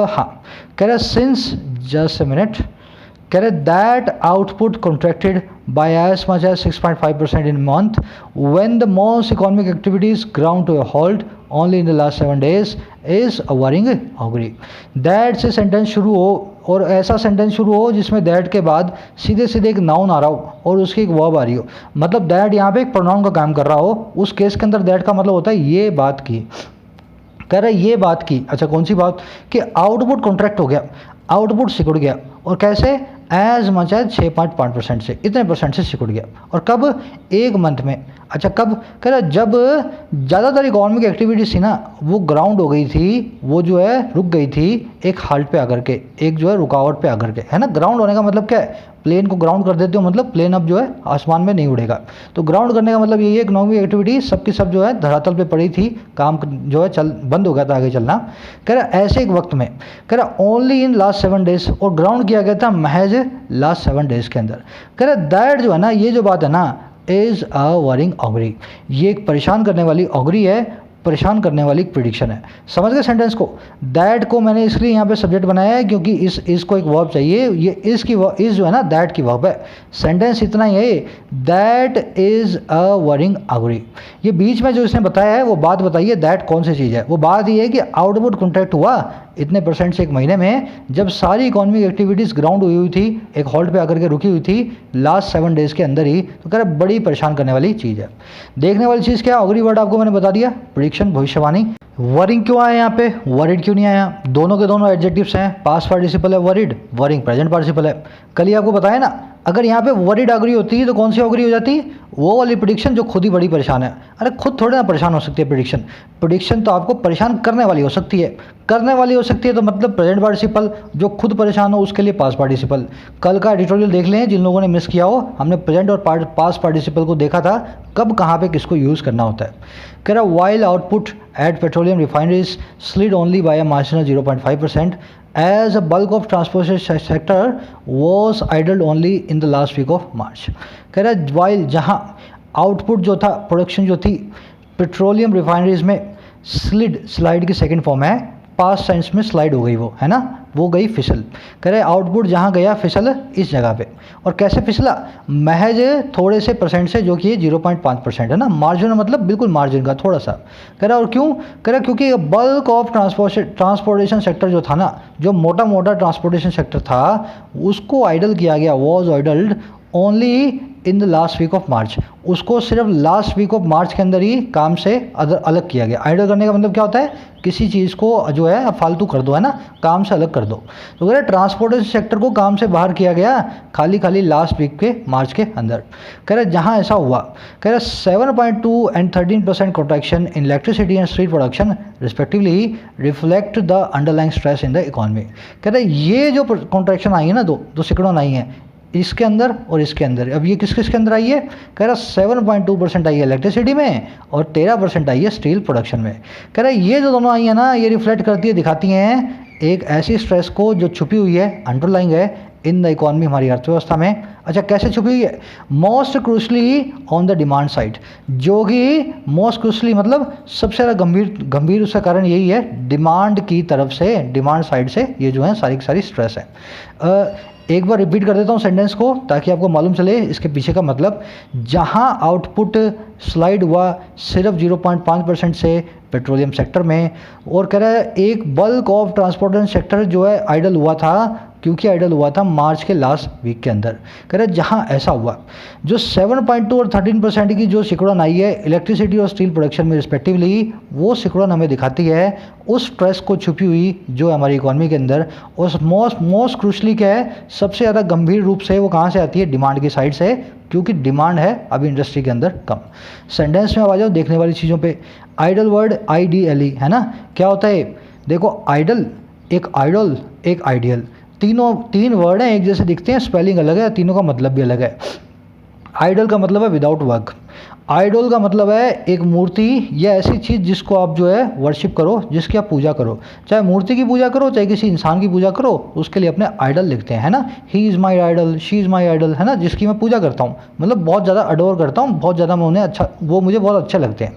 हाँ, कह रहा सिंस, जस्ट ए मिनट, कह रहे that output contracted by as much as 6.5% in month when the most economic activities ground to a halt only in the last 7 days is a worrying augury. That से sentence शुरू हो, और ऐसा sentence शुरू हो जिसमें दैट के बाद सीधे सीधे एक नाउन आ रहा हो और उसकी एक वर्ब आ रही हो। मतलब दैट यहाँ पे एक प्रोनाउन का काम कर रहा हो। उस केस के अंदर दैट का मतलब होता है ये बात की। कह रहा है ये बात की, अच्छा कौन सी बात, कि आउटपुट कॉन्ट्रैक्ट हो गया, आउटपुट सिकुड़ गया। और कैसे, एज मच एज 6.5% से, इतने परसेंट से सिकुड़ गया। और कब, एक मंथ में। अच्छा कब, कह रहा जब ज़्यादातर इकोनॉमिक एक्टिविटीज थी ना वो ग्राउंड हो गई थी, वो जो है रुक गई थी एक हाल्ट पे आकर के, एक जो है रुकावट पे आकर के, है ना। ग्राउंड होने का मतलब क्या है, प्लेन को ग्राउंड कर देते हो मतलब प्लेन अब जो है आसमान में नहीं उड़ेगा। तो ग्राउंड करने का मतलब यही है, इकोनॉमिक एक्टिविटी सबकी सब जो है धरातल पे पड़ी थी, काम जो है चल बंद हो गया था आगे चलना। कह रहा ऐसे एक वक्त में, कह रहा ओनली इन लास्ट 7 days, और ग्राउंड किया गया था महज लास्ट 7 days के अंदर। कह रहा दैट जो है ना, ये जो बात है ना, इज़ अ वरिंग ऑगरी, ये एक परेशान करने वाली ऑगरी है, परेशान करने वाली एक प्रिडिक्शन है। समझ गए सेंटेंस को। दैट को मैंने इसलिए यहाँ पे सब्जेक्ट बनाया है क्योंकि इसको एक वर्ब चाहिए। ये इस जो है ना दैट की वर्ब है। सेंटेंस इतना ही है, that is a worrying augury. ये बीच में जो इसने बताया है वो बात बताइए दैट कौन सी चीज़ है। वो बात ये है कि आउटपुट कॉन्ट्रैक्ट हुआ इतने परसेंट से एक महीने में, जब सारी इकोनॉमिक एक्टिविटीज़ ग्राउंड हुई थी, एक हॉल्ट पे आकर के रुकी हुई थी लास्ट 7 days के अंदर ही। तो कह रहा बड़ी परेशान करने वाली चीज़ है। देखने वाली चीज़ क्या, ऑगरी वर्ड आपको मैंने बता दिया, प्रेडिक्शन, भविष्यवाणी। वरिंग क्यों आया यहाँ पे, वरिड क्यों नहीं आया। दोनों के दोनों एडजेक्टिव्स हैं, पास्ट पार्टिसिपल है वरिड, वरिंग प्रेजेंट पार्टिसिपल है। कल ही आपको बताया ना, अगर यहाँ पे वरिड ऑगरी होती है तो कौन सी ऑगरी हो जाती, वो वाली प्रेडिक्शन जो खुद ही बड़ी परेशान है। अरे खुद थोड़े ना परेशान हो सकती है प्रेडिक्शन, प्रेडिक्शन तो आपको परेशान करने वाली हो सकती है। करने वाली हो सकती है तो मतलब प्रेजेंट पार्टिसिपल, जो खुद परेशान हो उसके लिए पास्ट पार्टिसिपल। कल का एडिटोरियल देख लें जिन लोगों ने मिस किया हो, हमने प्रेजेंट और पास्ट पार्टिसिपल को देखा था कब कहाँ पे किसको यूज़ करना होता है। कह रहा while output at petroleum refineries slid only by a marginal 0.5% as a bulk of transportation sector was idled only in the last week of March। कह रहा है while जहाँ आउटपुट जो था, प्रोडक्शन जो थी पेट्रोलियम रिफाइनरीज में, स्लाइड की सेकंड फॉर्म है, पास्ट टेंस में स्लाइड हो गई वो, है ना, वो गई फिसल। कह रहे आउटपुट जहाँ गया फिसल इस जगह पे। और कैसे फिसला, महज थोड़े से परसेंट से, जो कि ये 0.5% है ना, मार्जिन मतलब बिल्कुल मार्जिन का थोड़ा सा। कह रहा और क्यों, कह रहा क्योंकि बल्क ऑफ ट्रांसपोर्टेशन सेक्टर जो था ना, जो मोटा मोटा ट्रांसपोर्टेशन सेक्टर था उसको आइडल किया गया, was idled only in the last week of March. उसको सिर्फ लास्ट वीक ऑफ मार्च के अंदर ही काम से अलग किया गया। आइडल करने का मतलब क्या होता है, किसी चीज़ को जो है फालतू कर दो, है ना, काम से अलग कर दो। तो कह रहे ट्रांसपोर्टेशन सेक्टर को काम से बाहर किया गया खाली लास्ट वीक के मार्च के अंदर। कह रहे जहाँ ऐसा हुआ, कह रहे 7.2 and 13% contraction in electricity and street production respectively reflect the underlying stress in the economy. कह रहे ये जो कॉन्ट्रैक्शन आई है ना, दो सिकड़ों आई हैं इसके अंदर और इसके अंदर। अब ये किस किसके अंदर आई है, कह रहा 7.2% आई है इलेक्ट्रिसिटी में और 13% आई है स्टील प्रोडक्शन में। कह रहा ये जो दोनों आई है ना, ये रिफ्लेक्ट करती है, दिखाती हैं एक ऐसी स्ट्रेस को जो छुपी हुई है, अंडरलाइंग है इन द इकोनॉमी, हमारी अर्थव्यवस्था में। अच्छा कैसे छुपी हुई है, most crucially on the demand side, जो कि मोस्ट क्रूशली मतलब सबसे ज़्यादा गंभीर उसका कारण यही है, डिमांड की तरफ से, डिमांड साइड से ये जो है सारी की सारी स्ट्रेस है। एक बार रिपीट कर देता हूँ सेंटेंस को ताकि आपको मालूम चले इसके पीछे का मतलब। जहाँ आउटपुट स्लाइड हुआ सिर्फ 0.5% से पेट्रोलियम सेक्टर में, और कह रहा है एक बल्क ऑफ ट्रांसपोर्टेशन सेक्टर जो है आइडल हुआ था, क्योंकि आइडल हुआ था मार्च के लास्ट वीक के अंदर। कह रहे जहाँ ऐसा हुआ, जो 7.2 और 13% की जो सिकुड़न आई है इलेक्ट्रिसिटी और स्टील प्रोडक्शन में रिस्पेक्टिवली, वो सिकुड़न हमें दिखाती है उस स्ट्रेस को छुपी हुई जो हमारी इकोनॉमी के अंदर। और मोस्ट क्रूशली क्या है, सबसे ज़्यादा गंभीर रूप से वो कहाँ से आती है, डिमांड की साइड से, क्योंकि डिमांड है अभी इंडस्ट्री के अंदर कम। सेंटेंस में आ जाओ देखने वाली चीज़ों पे। आइडल वर्ड IDLE है ना, क्या होता है देखो, आइडल एक आइडल एक आइडियल। तीन वर्ड हैं, एक जैसे दिखते हैं, स्पेलिंग अलग है, तीनों का मतलब भी अलग है। आइडल का मतलब है विदाउट वर्क। आइडल का मतलब है एक मूर्ति या ऐसी चीज़ जिसको आप जो है वर्शिप करो, जिसकी आप पूजा करो। चाहे मूर्ति की पूजा करो, चाहे किसी इंसान की पूजा करो, उसके लिए अपने आइडल लिखते हैं, है ना। He is my idol, she is my idol, है ना, जिसकी मैं पूजा करता हूँ, मतलब बहुत ज़्यादा अडोर करता हूँ, बहुत ज़्यादा मैं उन्हें अच्छा, वो मुझे बहुत अच्छे लगते हैं।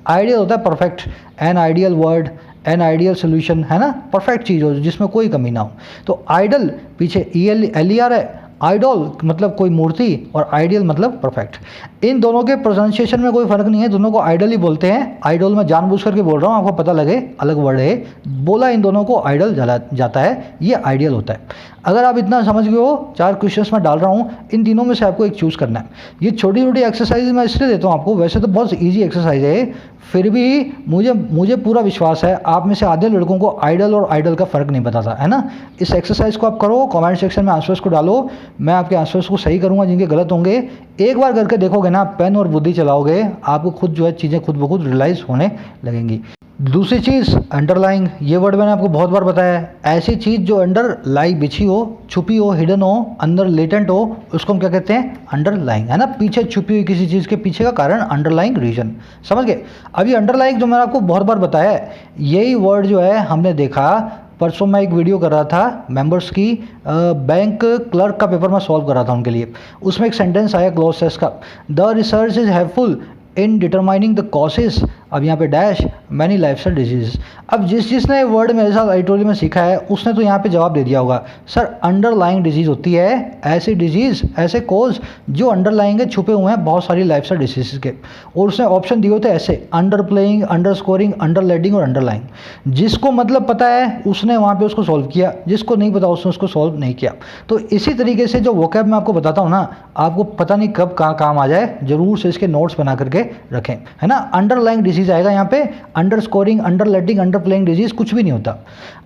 आइडियल होता है perfect, an ideal word, an ideal solution, है ना, परफेक्ट चीज़ हो जिसमें कोई कमी ना हो। तो आइडल पीछे EL है, आइडल मतलब कोई मूर्ति, और आइडियल मतलब परफेक्ट। इन दोनों के प्रोनाउंसिएशन में कोई फ़र्क नहीं है, दोनों को आइडल ही बोलते हैं। आइडल मैं जानबूझ करके बोल रहा हूँ, आपको पता लगे अलग वर्ड है, बोला इन दोनों को आइडल जाता है, ये आइडियल होता है। अगर आप इतना समझ गए हो, 4 क्वेश्चंस मैं डाल रहा हूँ, इन तीनों में से आपको एक चूज़ करना है। ये छोटी छोटी एक्सरसाइज मैं इसलिए देता हूँ आपको, वैसे तो बहुत ईजी एक्सरसाइज है, फिर भी मुझे पूरा विश्वास है आप में से आधे लड़कों को आइडल और आइडल का फ़र्क नहीं पता था, है ना। इस एक्सरसाइज को आप करो, कमेंट सेक्शन में आंसर्स को डालो, मैं आपके आंसर्स को सही करूँगा जिनके गलत होंगे। एक बार करके देखोगे ना, पेन और बुद्धि चलाओगे, आपको खुद जो है चीज़ें खुद ब खुद रियलाइज़ होने लगेंगी। दूसरी चीज़ अंडरलाइंग, ये वर्ड मैंने आपको बहुत बार बताया है। ऐसी चीज़ जो अंडर लाई बिछी हो, छुपी हो, हिडन हो, अंदर लेटेंट हो, उसको हम क्या कहते हैं, अंडरलाइंग, है ना। पीछे छुपी हुई किसी चीज़ के पीछे का कारण अंडरलाइंग रीजन, समझ गए। अब ये अंडरलाइंग जो मैंने आपको बहुत बार बताया है, यही वर्ड जो है हमने देखा, परसों मैं एक वीडियो कर रहा था मेंबर्स की, बैंक क्लर्क का पेपर मैं सॉल्व कर रहा था उनके लिए। उसमें एक सेंटेंस आया क्लॉसेस का, the research is helpful in determining the causes, अब यहाँ पे डैश मैनी लाइफस्टाइल डिजीज। अब जिसने वर्ड मेरे साथ एडिटोरियल में सीखा है, उसने तो यहाँ पे जवाब दे दिया होगा, सर अंडरलाइंग डिजीज होती है ऐसी डिजीज, ऐसे कोज जो अंडरलाइंग है, छुपे हुए हैं बहुत सारी लाइफस्टाइल डिजीज के। और उसने ऑप्शन दिए होते ऐसे, underplaying, underscoring, under leading और अंडरलाइंग। जिसको मतलब पता है उसने वहाँ पे उसको सॉल्व किया, जिसको नहीं पता उसने उसको सॉल्व नहीं किया। तो इसी तरीके से जो वोकैब मैं आपको बताता हूँ ना, आपको पता नहीं कब कहाँ काम आ जाए, जरूर से इसके नोट्स बना करके रखें, है ना। अंडरलाइंग डिजीज आएगा यहाँ पे, underscoring, under leading, underplaying disease कुछ भी नहीं होता।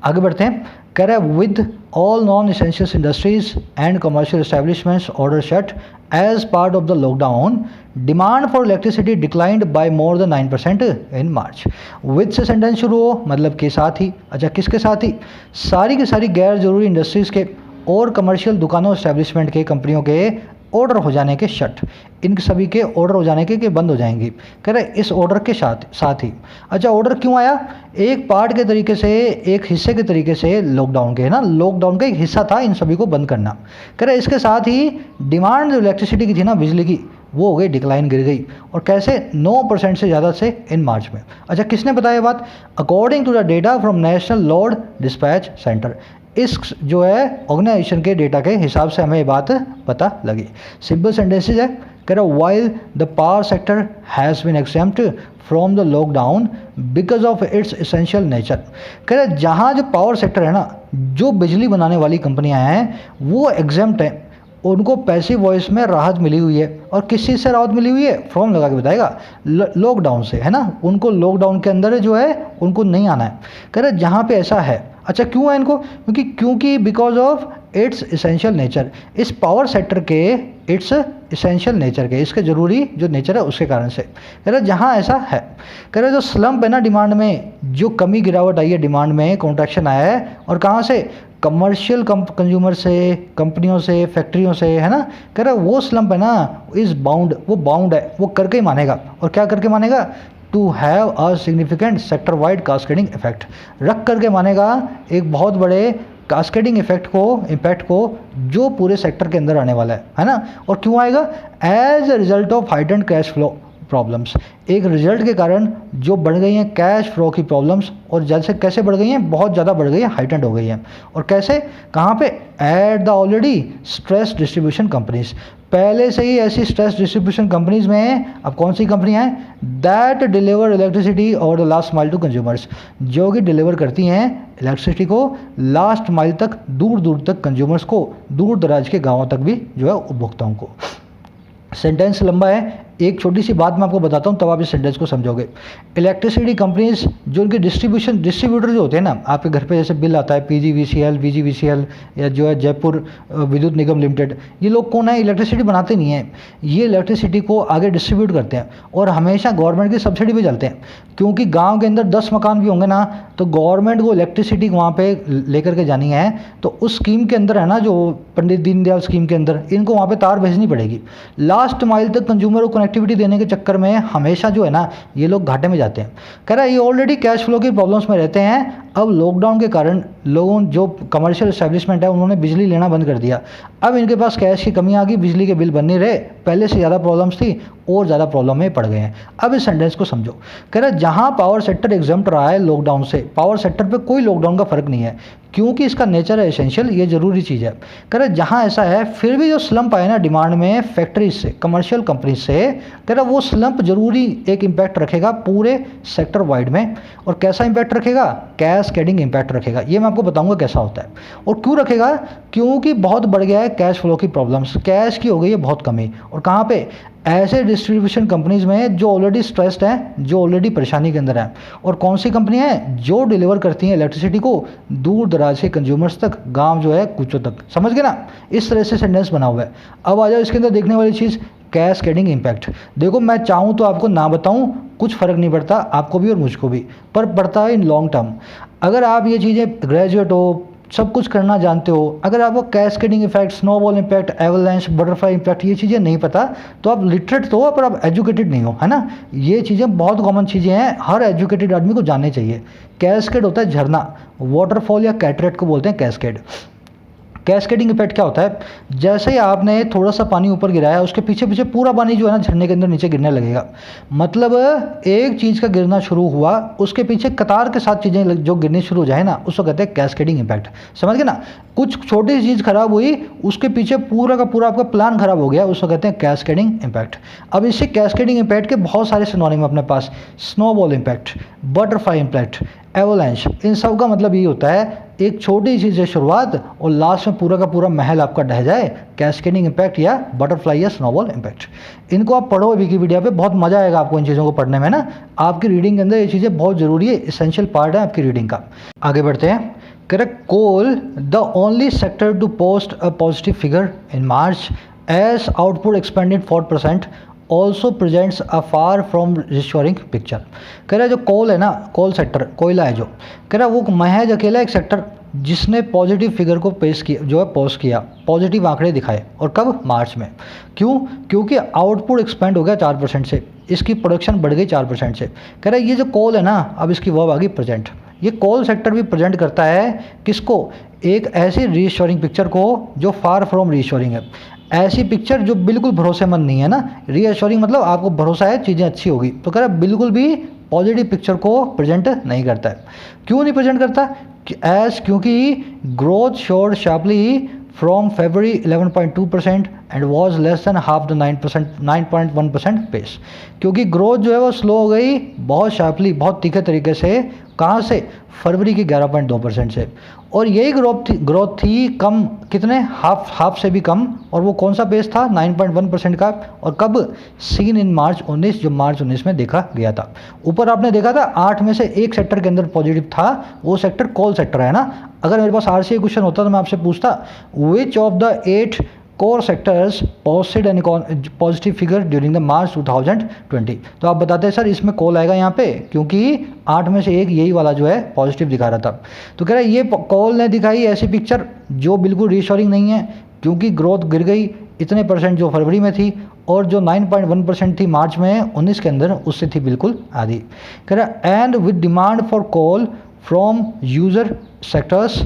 आगे बढ़ते हैं, कह रहा है with all non essential industries and commercial establishments order shut as part of the lockdown, demand for electricity declined by more than 9% in March. With से सेंटेंस शुरू हो, मतलब के साथ ही। अच्छा, किसके साथ ही, सारी की सारी गैर जरूरी इंडस्ट्रीज के और कमर्शियल दुकानों, एस्टेब्लिशमेंट के, कंपनियों के ऑर्डर हो जाने के, शट, इन सभी के ऑर्डर हो जाने के बंद हो जाएंगी, कह रहे इस ऑर्डर के साथ ही। अच्छा, ऑर्डर क्यों आया, एक पार्ट के तरीके से, एक हिस्से के तरीके से लॉकडाउन के, है ना, लॉकडाउन का एक हिस्सा था इन सभी को बंद करना। कह रहे इसके साथ ही डिमांड जो इलेक्ट्रिसिटी की थी ना, बिजली की, वो हो गई डिक्लाइन, गिर गई, और कैसे 9% से ज़्यादा से इन मार्च में। अच्छा, किसने बताया बात, according to the data from national load dispatch centre, इस जो है ऑर्गेनाइजेशन के डेटा के हिसाब से हमें ये बात पता लगी। सिंपल सेंटेंसेज है, कह रहा while the power sector has been exempt from the lockdown because of its essential nature. कह रहे जहाँ जो पावर सेक्टर है ना, जो बिजली बनाने वाली कंपनियां हैं, वो एग्जेम्प्ट हैं, उनको पैसिव वॉइस में राहत मिली हुई है। और किस चीज़ से राहत मिली हुई है, फ्रॉम लगा के बताएगा, लॉकडाउन से, है ना। उनको लॉकडाउन के अंदर जो है उनको नहीं आना है। कह रहे जहाँ पे ऐसा है, अच्छा क्यों है इनको, क्योंकि because of it's essential nature, इस पावर सेक्टर के इट्स इसेंशियल नेचर के, इसके ज़रूरी जो नेचर है उसके कारण से। कह रहे जहाँ ऐसा है, कह रहे जो स्लम्प है ना डिमांड में, जो कमी गिरावट आई है डिमांड में, कॉन्ट्रैक्शन आया है, और कहाँ से, कमर्शियल कंज्यूमर से, कंपनियों से, फैक्ट्रियों से, है ना। कह रहे वो स्लम्प है ना, इज बाउंड, वो बाउंड है, वो करके ही मानेगा। और क्या करके मानेगा, to have a significant sector wide cascading effect, रख करके मानेगा एक बहुत बड़े कास्केडिंग इफेक्ट को, इम्पैक्ट को, जो पूरे सेक्टर के अंदर आने वाला है ना। और क्यों आएगा, as a result of heightened cash flow problems, एक रिजल्ट के कारण जो बढ़ गई हैं कैश फ्लो की प्रॉब्लम्स, और जैसे कैसे बढ़ गई हैं, बहुत ज़्यादा बढ़ गई हैं, हाइटेंड हो गई हैं। और कैसे, कहाँ पे, at the already stress distribution companies, पहले से ही ऐसी स्ट्रेस डिस्ट्रीब्यूशन कंपनीज में, अब कौन सी कंपनियां हैं, दैट डिलीवर इलेक्ट्रिसिटी और the last mile to consumers, जो कि डिलीवर करती हैं इलेक्ट्रिसिटी को लास्ट माइल तक, दूर दूर तक कंज्यूमर्स को, दूर दराज के गाँवों तक भी जो है उपभोक्ताओं को। सेंटेंस लंबा है, एक छोटी सी बात मैं आपको बताता हूँ, तब आप इस सेंटेंस को समझोगे। इलेक्ट्रिसिटी कंपनीज जो उनके डिस्ट्रीब्यूटर जो होते हैं ना, आपके घर पे जैसे बिल आता है PGVCL, VGVCL या जो है जयपुर विद्युत निगम लिमिटेड, ये लोग कौन है? इलेक्ट्रिसिटी बनाते नहीं हैं, ये इलेक्ट्रिसिटी को आगे डिस्ट्रीब्यूट करते हैं और हमेशा गवर्नमेंट की सब्सिडी पे चलते हैं। क्योंकि गाँव के अंदर 10 मकान भी होंगे ना, तो गवर्नमेंट को इलेक्ट्रिसिटी वहाँ पे लेकर के जानी है, तो उस स्कीम के अंदर है ना, जो पंडित दीनदयाल स्कीम के अंदर, इनको वहाँ पे तार भेजनी पड़ेगी। लास्ट माइल तक कंज्यूमर को कनेक्टिविटी देने के चक्कर में हमेशा जो है ना, ये लोग घाटे में जाते हैं। कह रहा है ये ऑलरेडी कैश फ्लो की प्रॉब्लम्स में रहते हैं। अब लॉकडाउन के कारण लोगों जो कमर्शियल एस्टेब्लिशमेंट है उन्होंने बिजली लेना बंद कर दिया। अब इनके पास कैश की कमी आ गई, बिजली के बिल बन नहीं रहे, पहले से ज़्यादा प्रॉब्लम्स थी और ज़्यादा प्रॉब्लम में पड़ गए हैं। अब इस सेंटेंस को समझो। कह रहा है जहाँ पावर सेक्टर एग्जम्प्ट रहा है लॉकडाउन से, पावर सेक्टर पे कोई लॉकडाउन का फर्क नहीं है, क्योंकि इसका नेचर है एसेंशियल, ये ज़रूरी चीज़ है। कह रहा है जहाँ ऐसा है, फिर भी जो स्लम्प आए ना डिमांड में फैक्ट्रीज से, कमर्शियल कंपनीज से, कह रहा है वो स्लम्प जरूरी एक इम्पैक्ट रखेगा पूरे सेक्टर वाइड में। और कैसा इम्पैक्ट रखेगा? कैस्केडिंग इम्पैक्ट रखेगा। ये मैं आपको बताऊंगा कैसा होता है और क्यों रखेगा। क्योंकि बहुत बढ़ गया है कैश फ्लो की प्रॉब्लम्स, कैश की हो गई है बहुत कमी। और कहाँ पे? ऐसे डिस्ट्रीब्यूशन कंपनीज में जो ऑलरेडी स्ट्रेस्ड हैं, जो ऑलरेडी परेशानी के अंदर हैं। और कौन सी कंपनी है? जो डिलीवर करती हैं इलेक्ट्रिसिटी को दूर दराज के कंज्यूमर्स तक, गांव जो है कूचों तक। समझ गए ना? इस तरह से सेंटेंस बना हुआ है। अब आ जाओ इसके अंदर देखने वाली चीज़, कैस्केडिंग इम्पैक्ट। देखो मैं चाहूँ तो आपको ना बताऊँ, कुछ फ़र्क नहीं पड़ता आपको भी और मुझको भी, पर पड़ता है इन लॉन्ग टर्म। अगर आप ये चीज़ें ग्रेजुएट हो, सब कुछ करना जानते हो, अगर आपको cascading effect, snowball impact, avalanche, butterfly impact ये चीज़ें नहीं पता, तो आप लिटरेट तो हो पर आप एजुकेटेड नहीं हो, है ना? ये चीज़ें बहुत कॉमन चीज़ें हैं, हर एजुकेटेड आदमी को जाननी चाहिए। कैस्केड होता है झरना, वाटरफॉल या कैटरेक्ट को बोलते हैं कैस्केड। कैस्केडिंग इफेक्ट क्या होता है? जैसे ही आपने थोड़ा सा पानी ऊपर गिराया, उसके पीछे पीछे पूरा पानी जो है ना झरने के अंदर नीचे गिरने लगेगा। मतलब एक चीज़ का गिरना शुरू हुआ, उसके पीछे कतार के साथ चीज़ें जो गिरनी शुरू हो जाए ना, उसको कहते हैं कैस्केडिंग इम्पैक्ट। समझ गए ना? कुछ छोटी चीज़ खराब हुई, उसके पीछे पूरा का पूरा आपका प्लान खराब हो गया, उसको कहते हैं कैस्केडिंग इम्पैक्ट। अब इससे कैस्केडिंग इम्पैक्ट के बहुत सारे सिनोनिम अपने पास, snowball impact, butterfly impact, avalanche, इन सब का मतलब ये होता है एक छोटी चीज़ से शुरुआत और लास्ट में पूरा का पूरा महल आपका ढह जाए, कैस्केडिंग इम्पैक्ट या बटरफ्लाई या स्नोबॉल इम्पैक्ट। इनको आप पढ़ो विकिपीडिया पे, बहुत मजा आएगा आपको इन चीज़ों को पढ़ने में ना। आपकी रीडिंग के अंदर ये चीज़ें बहुत ज़रूरी है, इसेंशियल पार्ट है आपकी रीडिंग का। आगे बढ़ते हैं। Correct, coal the only sector to post a positive figure in March as output expanded 4% also presents a far from reassuring picture. कह रहा है जो कोल है ना, कोल सेक्टर, कोयला है जो, कह रहा है वो महज अकेला एक सेक्टर जिसने पॉजिटिव फिगर को पेश किया, जो है पोस्ट किया, पॉजिटिव आंकड़े दिखाए। और कब? मार्च में। क्यों? क्योंकि आउटपुट एक्सपेंड हो गया 4% से, इसकी प्रोडक्शन बढ़ गई 4% से। कह रहा है ये जो कोल है ना, अब इसकी वर्ब आ गई प्रेजेंट। ये कोल सेक्टर भी प्रेजेंट करता है किसको? एक ऐसी रीश्योरिंग पिक्चर को जो फार फ्रॉम रीश्योरिंग है, ऐसी पिक्चर जो बिल्कुल भरोसेमंद नहीं है ना। रीअश्योरिंग मतलब आपको भरोसा है चीज़ें अच्छी होगी, तो कह रहा है बिल्कुल भी पॉजिटिव पिक्चर को प्रेजेंट नहीं करता है। क्यों नहीं प्रेजेंट करता? क्योंकि growth showed sharply from February 11.2% and was less than half the 9.1% pace. क्योंकि ग्रोथ जो है वो स्लो हो गई बहुत शार्पली, बहुत तीखे तरीके से। कहाँ से? फरवरी की 11.2% से। और यही ग्रोथ थी कम, कितने? हाफ से भी कम। और वो कौन सा पेस था? 9.1% का। और कब? सीन इन मार्च 19, जो मार्च 19 में देखा गया था। ऊपर आपने देखा था 8 में से एक सेक्टर के अंदर पॉजिटिव था, वो सेक्टर कोल सेक्टर है ना। अगर मेरे पास RCA क्वेश्चन होता तो मैं आपसे पूछता which of the 8 core sectors posted an positive figure during the March 2020। तो आप बताते हैं सर इसमें कॉल आएगा यहाँ पे, क्योंकि 8 में से एक यही वाला जो है पॉजिटिव दिखा रहा था। तो कह रहा है ये कॉल ने दिखाई ऐसी पिक्चर जो बिल्कुल रीश्योरिंग नहीं है, क्योंकि ग्रोथ गिर गई इतने % जो फरवरी में थी, और जो 9.1% थी मार्च में 19 के अंदर, उससे थी बिल्कुल आधी। कह रहा है and with demand for call from user sectors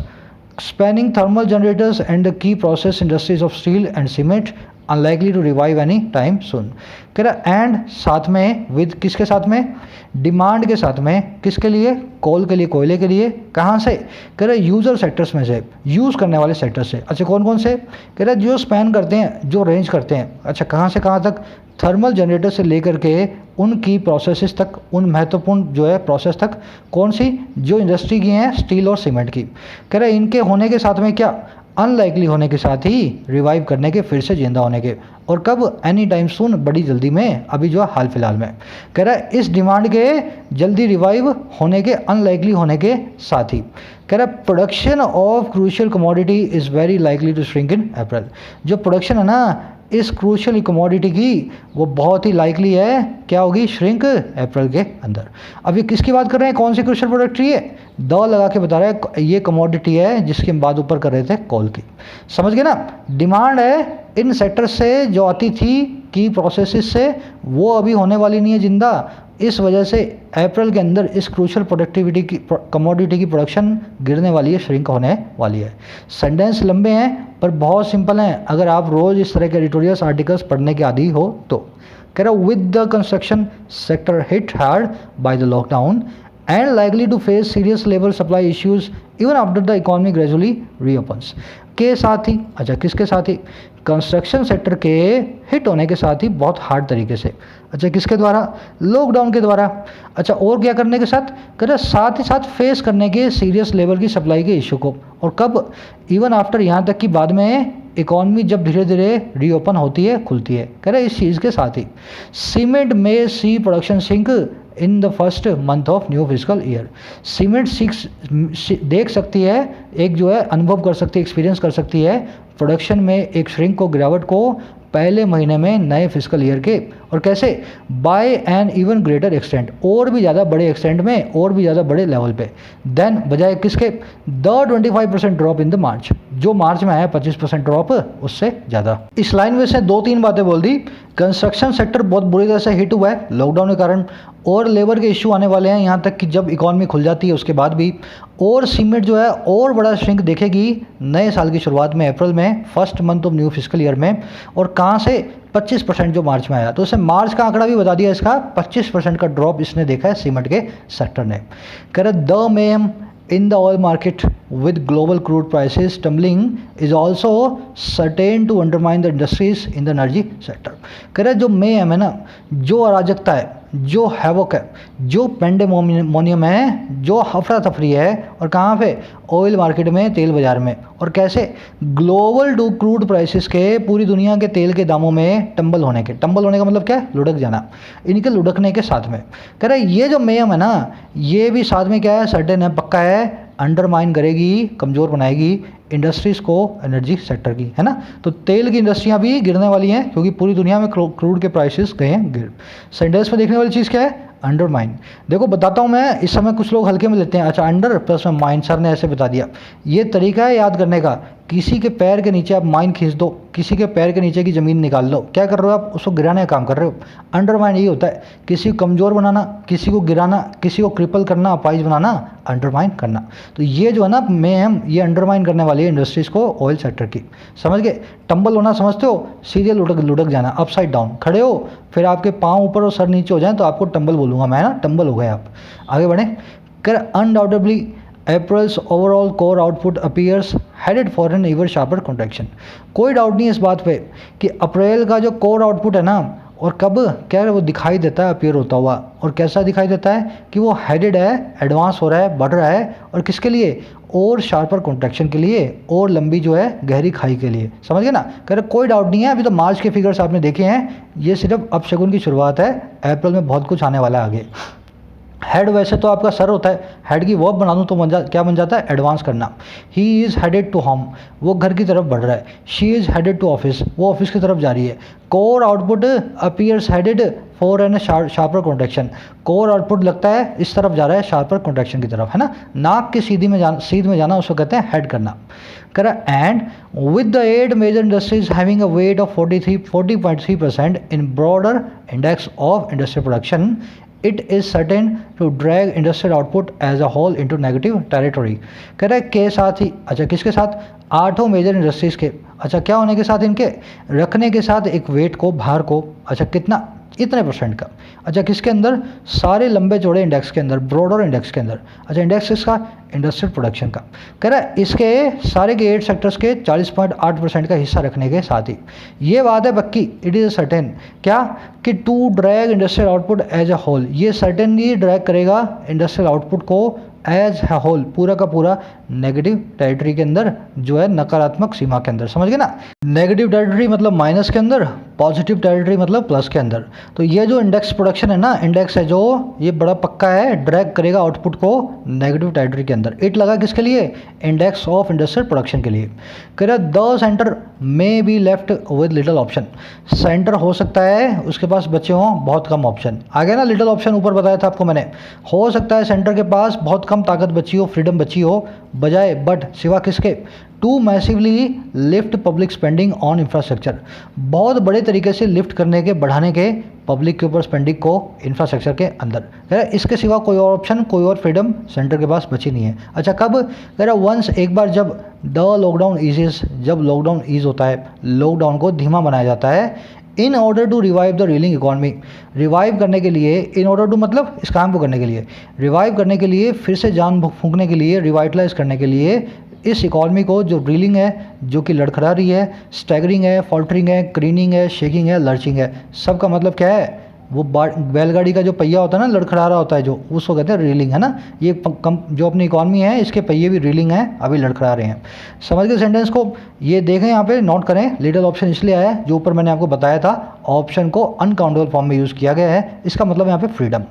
spanning thermal generators and the key process industries of steel and cement unlikely to revive any time soon। कह रहा एंड साथ में विद, किसके साथ में? डिमांड के साथ में। किसके लिए? कोल के लिए, कोयले के लिए। कहाँ से? कह रहा यूज़र सेक्टर्स में से, यूज़ करने वाले सेक्टर से। अच्छा कौन कौन से? कह रहा जो स्पैन करते हैं, जो रेंज करते हैं। अच्छा कहाँ से कहाँ तक? थर्मल जनरेटर से लेकर के उनकी प्रोसेसेस तक, उन महत्वपूर्ण जो है प्रोसेस तक। कौन सी? जो इंडस्ट्री की हैं, स्टील और सीमेंट की। कह रहे इनके होने के साथ में क्या? अनलाइकली होने के साथ ही रिवाइव करने के, फिर से जिंदा होने के। और कब? एनी टाइम सून, बड़ी जल्दी में, अभी जो है हाल फिलहाल में। कह रहा है इस डिमांड के जल्दी रिवाइव होने के, अनलाइकली होने के साथ ही। कह रहा है production of crucial commodity is very likely to shrink in April. जो प्रोडक्शन है ना इस क्रूशियल कमोडिटी की, वो बहुत ही लाइकली है क्या होगी? श्रिंक अप्रैल के अंदर। अब ये किसकी बात कर रहे हैं? कौन सी क्रूशियल प्रोडक्ट है? द लगा के बता रहा है ये कमोडिटी है जिसकी हम बात ऊपर कर रहे थे, कोल की। समझ गए ना? डिमांड है इन सेक्टर से जो आती थी की प्रोसेसेस से, वो अभी होने वाली नहीं है जिंदा। इस वजह से अप्रैल के अंदर इस क्रूशियल प्रोडक्टिविटी की, कमोडिटी की प्रोडक्शन गिरने वाली है, श्रिंक होने वाली है। सेंटेंस लंबे हैं पर बहुत सिंपल हैं अगर आप रोज़ इस तरह के एडिटोरियल्स आर्टिकल्स पढ़ने के आदी हो तो। कह रहा with the construction sector hit hard by the lockdown and likely to face serious labor supply issues even after the economy gradually reopens। के साथ ही, अच्छा किसके साथ ही? कंस्ट्रक्शन सेक्टर के हिट होने के साथ ही बहुत हार्ड तरीके से। अच्छा किसके द्वारा? लॉकडाउन के द्वारा। अच्छा और क्या करने के साथ? कह रहे साथ ही साथ फेस करने के सीरियस लेबर की सप्लाई के इशू को। और कब? इवन आफ्टर, यहाँ तक कि बाद में इकॉनमी जब धीरे धीरे रीओपन होती है, खुलती है। कह रहे इस चीज़ के साथ ही सीमेंट में sees production sink in the first month of new fiscal year. Cement देख सकती है, एक जो है अनुभव कर सकती है, एक्सपीरियंस कर सकती है प्रोडक्शन में एक श्रिंक को, गिरावट को पहले महीने में नए फिजिकल ईयर के। और कैसे? By an even greater extent, और भी ज़्यादा बड़े एक्सटेंट में, और भी ज़्यादा बड़े लेवल पे। देन बजाय किसके? द 25% ड्रॉप इन द मार्च, जो मार्च में आया 25% ड्रॉप, उससे ज़्यादा। इस लाइन में से 2-3 बातें बोल दी। कंस्ट्रक्शन सेक्टर बहुत बुरी तरह से हिट हुआ है लॉकडाउन के कारण, और लेबर के इशू आने वाले हैं यहाँ तक कि जब इकॉनमी खुल जाती है उसके बाद भी। और सीमेंट जो है और बड़ा श्रिंक देखेगी नए साल की शुरुआत में, अप्रैल में, first month of new fiscal year में। और कहाँ से? 25% जो मार्च में आया। तो उसे मार्च का आंकड़ा भी बता दिया इसका, 25% का ड्रॉप इसने देखा है सीमेंट के सेक्टर ने। कह रहे the ma'am in the oil market with global crude prices tumbling is also certain to undermine the industries in the energy sector। कह रहे जो मेम है ना, जो अराजकता है, जो हैवक है, जो पेंडेमोनियम है, जो हफरा तफरी है, और कहाँ पे? ऑयल मार्केट में, तेल बाजार में। और कैसे? ग्लोबल क्रूड प्राइसेस के, पूरी दुनिया के तेल के दामों में टंबल होने के। टंबल होने का मतलब क्या है? लुढ़क जाना। इनके लुढ़कने के साथ में कह रहे ये जो मेम है ना, ये भी साथ में क्या है? सर्टेन है, पक्का है, अंडरमाइन करेगी, कमज़ोर बनाएगी इंडस्ट्रीज़ को, एनर्जी सेक्टर की, है ना। तो तेल की इंडस्ट्रियाँ भी गिरने वाली हैं क्योंकि पूरी दुनिया में क्रूड के प्राइसेस गए हैं गिर। सेंटेंस में देखने वाली चीज़ क्या है? अंडरमाइन। देखो बताता हूँ मैं, इस समय कुछ लोग हल्के में लेते हैं। अच्छा अंडर प्लस में माइन, सर ने ऐसे बता दिया। ये तरीका है याद करने का। किसी के पैर के नीचे आप माइन खींच दो, किसी के पैर के नीचे की ज़मीन निकाल लो, क्या कर रहे हो आप? उसको गिराने का काम कर रहे हो। अंडरमाइन ये होता है, किसी को कमज़ोर बनाना, किसी को गिराना, किसी को क्रिपल करना, अपाइज बनाना, अंडरमाइन करना। तो ये जो है ना मेम, ये अंडरमाइन करने वाली है इंडस्ट्रीज़ को, ऑयल सेक्टर की। समझ गए? टंबल होना समझते हो? सीधे लुढ़क जाना, अपसाइड डाउन। खड़े हो, फिर आपके पाँव ऊपर और सर नीचे हो जाए तो आपको टंबल बोलूँगा मैं ना, टंबल हो गए आप। आगे बढ़ें। कर undoubtedly April's overall core output appears headed for an even sharper contraction। कोई डाउट नहीं है इस बात पे कि अप्रैल का जो कोर आउटपुट है ना, और कब क्या है वो दिखाई देता है, अपीयर होता हुआ। और कैसा दिखाई देता है? कि वो हेडेड है, एडवांस हो रहा है, बढ़ रहा है। और किसके लिए? और शार्पर कॉन्ट्रैक्शन के लिए, और लंबी जो है गहरी खाई के लिए। समझ गए ना? कह रहे कोई डाउट नहीं है। अभी तो मार्च के फिगर्स आपने देखे हैं, ये सिर्फ अपशगुन की शुरुआत है। अप्रैल में बहुत कुछ आने वाला है आगे। हेड वैसे तो आपका सर होता है, हेड की वर्ब बना दूँ तो क्या बन जाता है? एडवांस करना। He is headed to home, वो घर की तरफ बढ़ रहा है। She is headed to office, वो ऑफिस की तरफ जा रही है। Core output appears headed for an sharper contraction. Core output लगता है इस तरफ जा रहा है, शार्पर कॉन्ट्रैक्शन की तरफ, है ना। नाक की सीध में जाना उसको कहते हैं हेड करना। करा and with the 8 major industries having a weight of 40.3% in broader index of industrial production, it is certain to drag industrial output as a whole into negative territory। कह रहा है के साथ ही, अच्छा किसके साथ? 8 मेजर इंडस्ट्रीज के। अच्छा क्या होने के साथ? इनके रखने के साथ एक वेट को, भार को। अच्छा कितना? इतने परसेंट का। अच्छा किसके अंदर? सारे लंबे चौड़े इंडेक्स के अंदर, ब्रॉडर इंडेक्स के अंदर। अच्छा इंडेक्स किसका? इंडस्ट्रियल प्रोडक्शन का। कह रहा है इसके सारे के 8 सेक्टर्स के 40.8% का हिस्सा रखने के साथ ही ये बात है पक्की, इट इज़ सर्टेन क्या कि to drag industrial output as a whole, ये सर्टेनली ड्रैग करेगा इंडस्ट्रियल आउटपुट को एज है होल, पूरा का पूरा नेगेटिव टेरिटरी के अंदर, जो है नकारात्मक सीमा के अंदर, समझ गए ना। नेगेटिव टेरिटरी मतलब माइनस के अंदर, पॉजिटिव टेरिटरी मतलब प्लस के अंदर। तो ये जो इंडेक्स प्रोडक्शन है ना, इंडेक्स है जो ये बड़ा पक्का है, ड्रैग करेगा आउटपुट को नेगेटिव टेरिटरी के अंदर। इट लगा किसके लिए, इंडेक्स ऑफ इंडस्ट्रियल प्रोडक्शन के लिए। कह रहा the centre may be left with little option, centre हो सकता है उसके पास बचे हों बहुत कम ऑप्शन। आ गया ना लिटिल ऑप्शन, ऊपर बताया था आपको मैंने। हो सकता है सेंटर के पास बहुत कम ताकत बची हो, फ्रीडम बची हो, बजाय बट सिवा किसके, to massively lift public spending on infrastructure, बहुत बड़े तरीके से लिफ्ट करने के, बढ़ाने के पब्लिक के ऊपर स्पेंडिंग को इंफ्रास्ट्रक्चर के अंदर। कह रहा इसके सिवा कोई और ऑप्शन, कोई और फ्रीडम सेंटर के पास बची नहीं है। अच्छा कब, कह रहा वंस, एक बार जब द लॉकडाउन ईजेस, जब लॉकडाउन ईज होता है, लॉकडाउन को धीमा बनाया जाता है, in order to revive the reeling economy, revive करने के लिए, इन ऑर्डर टू मतलब इस काम को करने के लिए, रिवाइव करने के लिए, फिर से जान फूंकने के लिए, रिवाइटलाइज करने के लिए इस इकॉनमी को, जो रीलिंग है, जो कि लड़खड़ा रही है, स्टैगरिंग है, फॉल्टरिंग है, क्रीनिंग है, शेकिंग है, लर्चिंग है, सब का मतलब क्या है, वो बैलगाड़ी का जो पहिया होता है ना, लड़खड़ा रहा होता है जो, उसको कहते हैं रीलिंग, है ना। ये जो अपनी इकॉनमी है, इसके पहिए भी रीलिंग है, अभी लड़खड़ा रहे हैं। समझ गए सेंटेंस को, ये देखें यहाँ पे, नोट करें। लिटिल ऑप्शन इसलिए आया है, जो ऊपर मैंने आपको बताया था, ऑप्शन को अनकाउंटेबल फॉर्म में यूज़ किया गया है, इसका मतलब यहाँ पे फ्रीडम।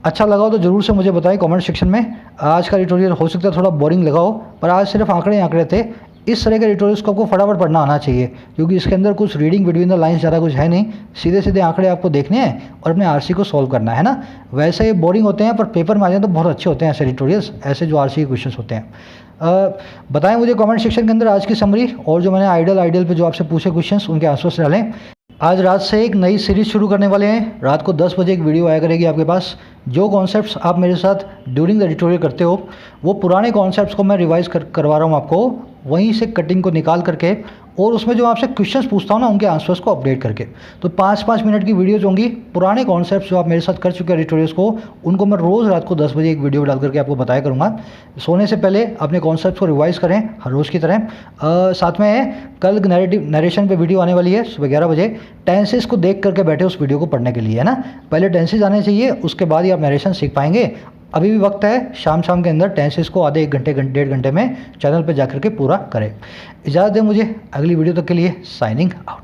अच्छा लगा हो तो ज़रूर से मुझे बताएं कमेंट सेक्शन में। आज का ट्यूटोरियल हो सकता है थोड़ा बोरिंग लगा हो, पर आज सिर्फ आंकड़े थे। इस तरह के ट्यूटोरियल्स को आपको फटाफट पढ़ना आना चाहिए, क्योंकि इसके अंदर कुछ रीडिंग बिटवीन द लाइंस ज़्यादा कुछ है नहीं, सीधे सीधे आंकड़े आपको देखने हैं और अपने आरसी को सॉल्व करना है ना। वैसे ये बोरिंग होते हैं, पर पेपर में आ जाए तो बहुत अच्छे होते हैं ऐसे ट्यूटोरियल्स, ऐसे जो आरसी के क्वेश्चन होते हैं। बताएं मुझे कमेंट सेक्शन के अंदर आज की समरी, और जो मैंने आइडियल पे जो आपसे पूछे क्वेश्चंस, उनके आंसर्स डालें। आज रात से एक नई सीरीज़ शुरू करने वाले हैं। रात को 10 बजे एक वीडियो आया करेगी आपके पास। जो कॉन्सेप्ट्स आप मेरे साथ ड्यूरिंग द ट्यूटोरियल करते हो, वो पुराने कॉन्सेप्ट्स को मैं रिवाइज करवा रहा हूँ आपको, वहीं से कटिंग को निकाल करके, और उसमें जो आपसे क्वेश्चंस पूछता हूँ ना, उनके आंसर्स को अपडेट करके। तो 5-5 मिनट की वीडियोज होंगी, पुराने कॉन्सेप्ट्स जो आप मेरे साथ कर चुके हैं ट्यूटोरियल्स को, उनको मैं रोज़ रात को 10 बजे एक वीडियो डाल करके आपको बताया करूँगा। सोने से पहले अपने कॉन्सेप्ट्स को रिवाइज करें हर रोज़ की तरह। साथ में कल नरेशन पे वीडियो आने वाली है सुबह 11 बजे। टेंसेस को देख करके बैठे उस वीडियो को पढ़ने के लिए, है ना। पहले टेंसेस आने चाहिए, उसके बाद ही आप नरेशन सीख पाएंगे। अभी भी वक्त है, शाम के अंदर टेंसेस को आधे 1 घंटे 1.5 घंटे में चैनल पर जाकर के पूरा करें। इजाज़त दें मुझे, अगली वीडियो तक के लिए साइनिंग आउट।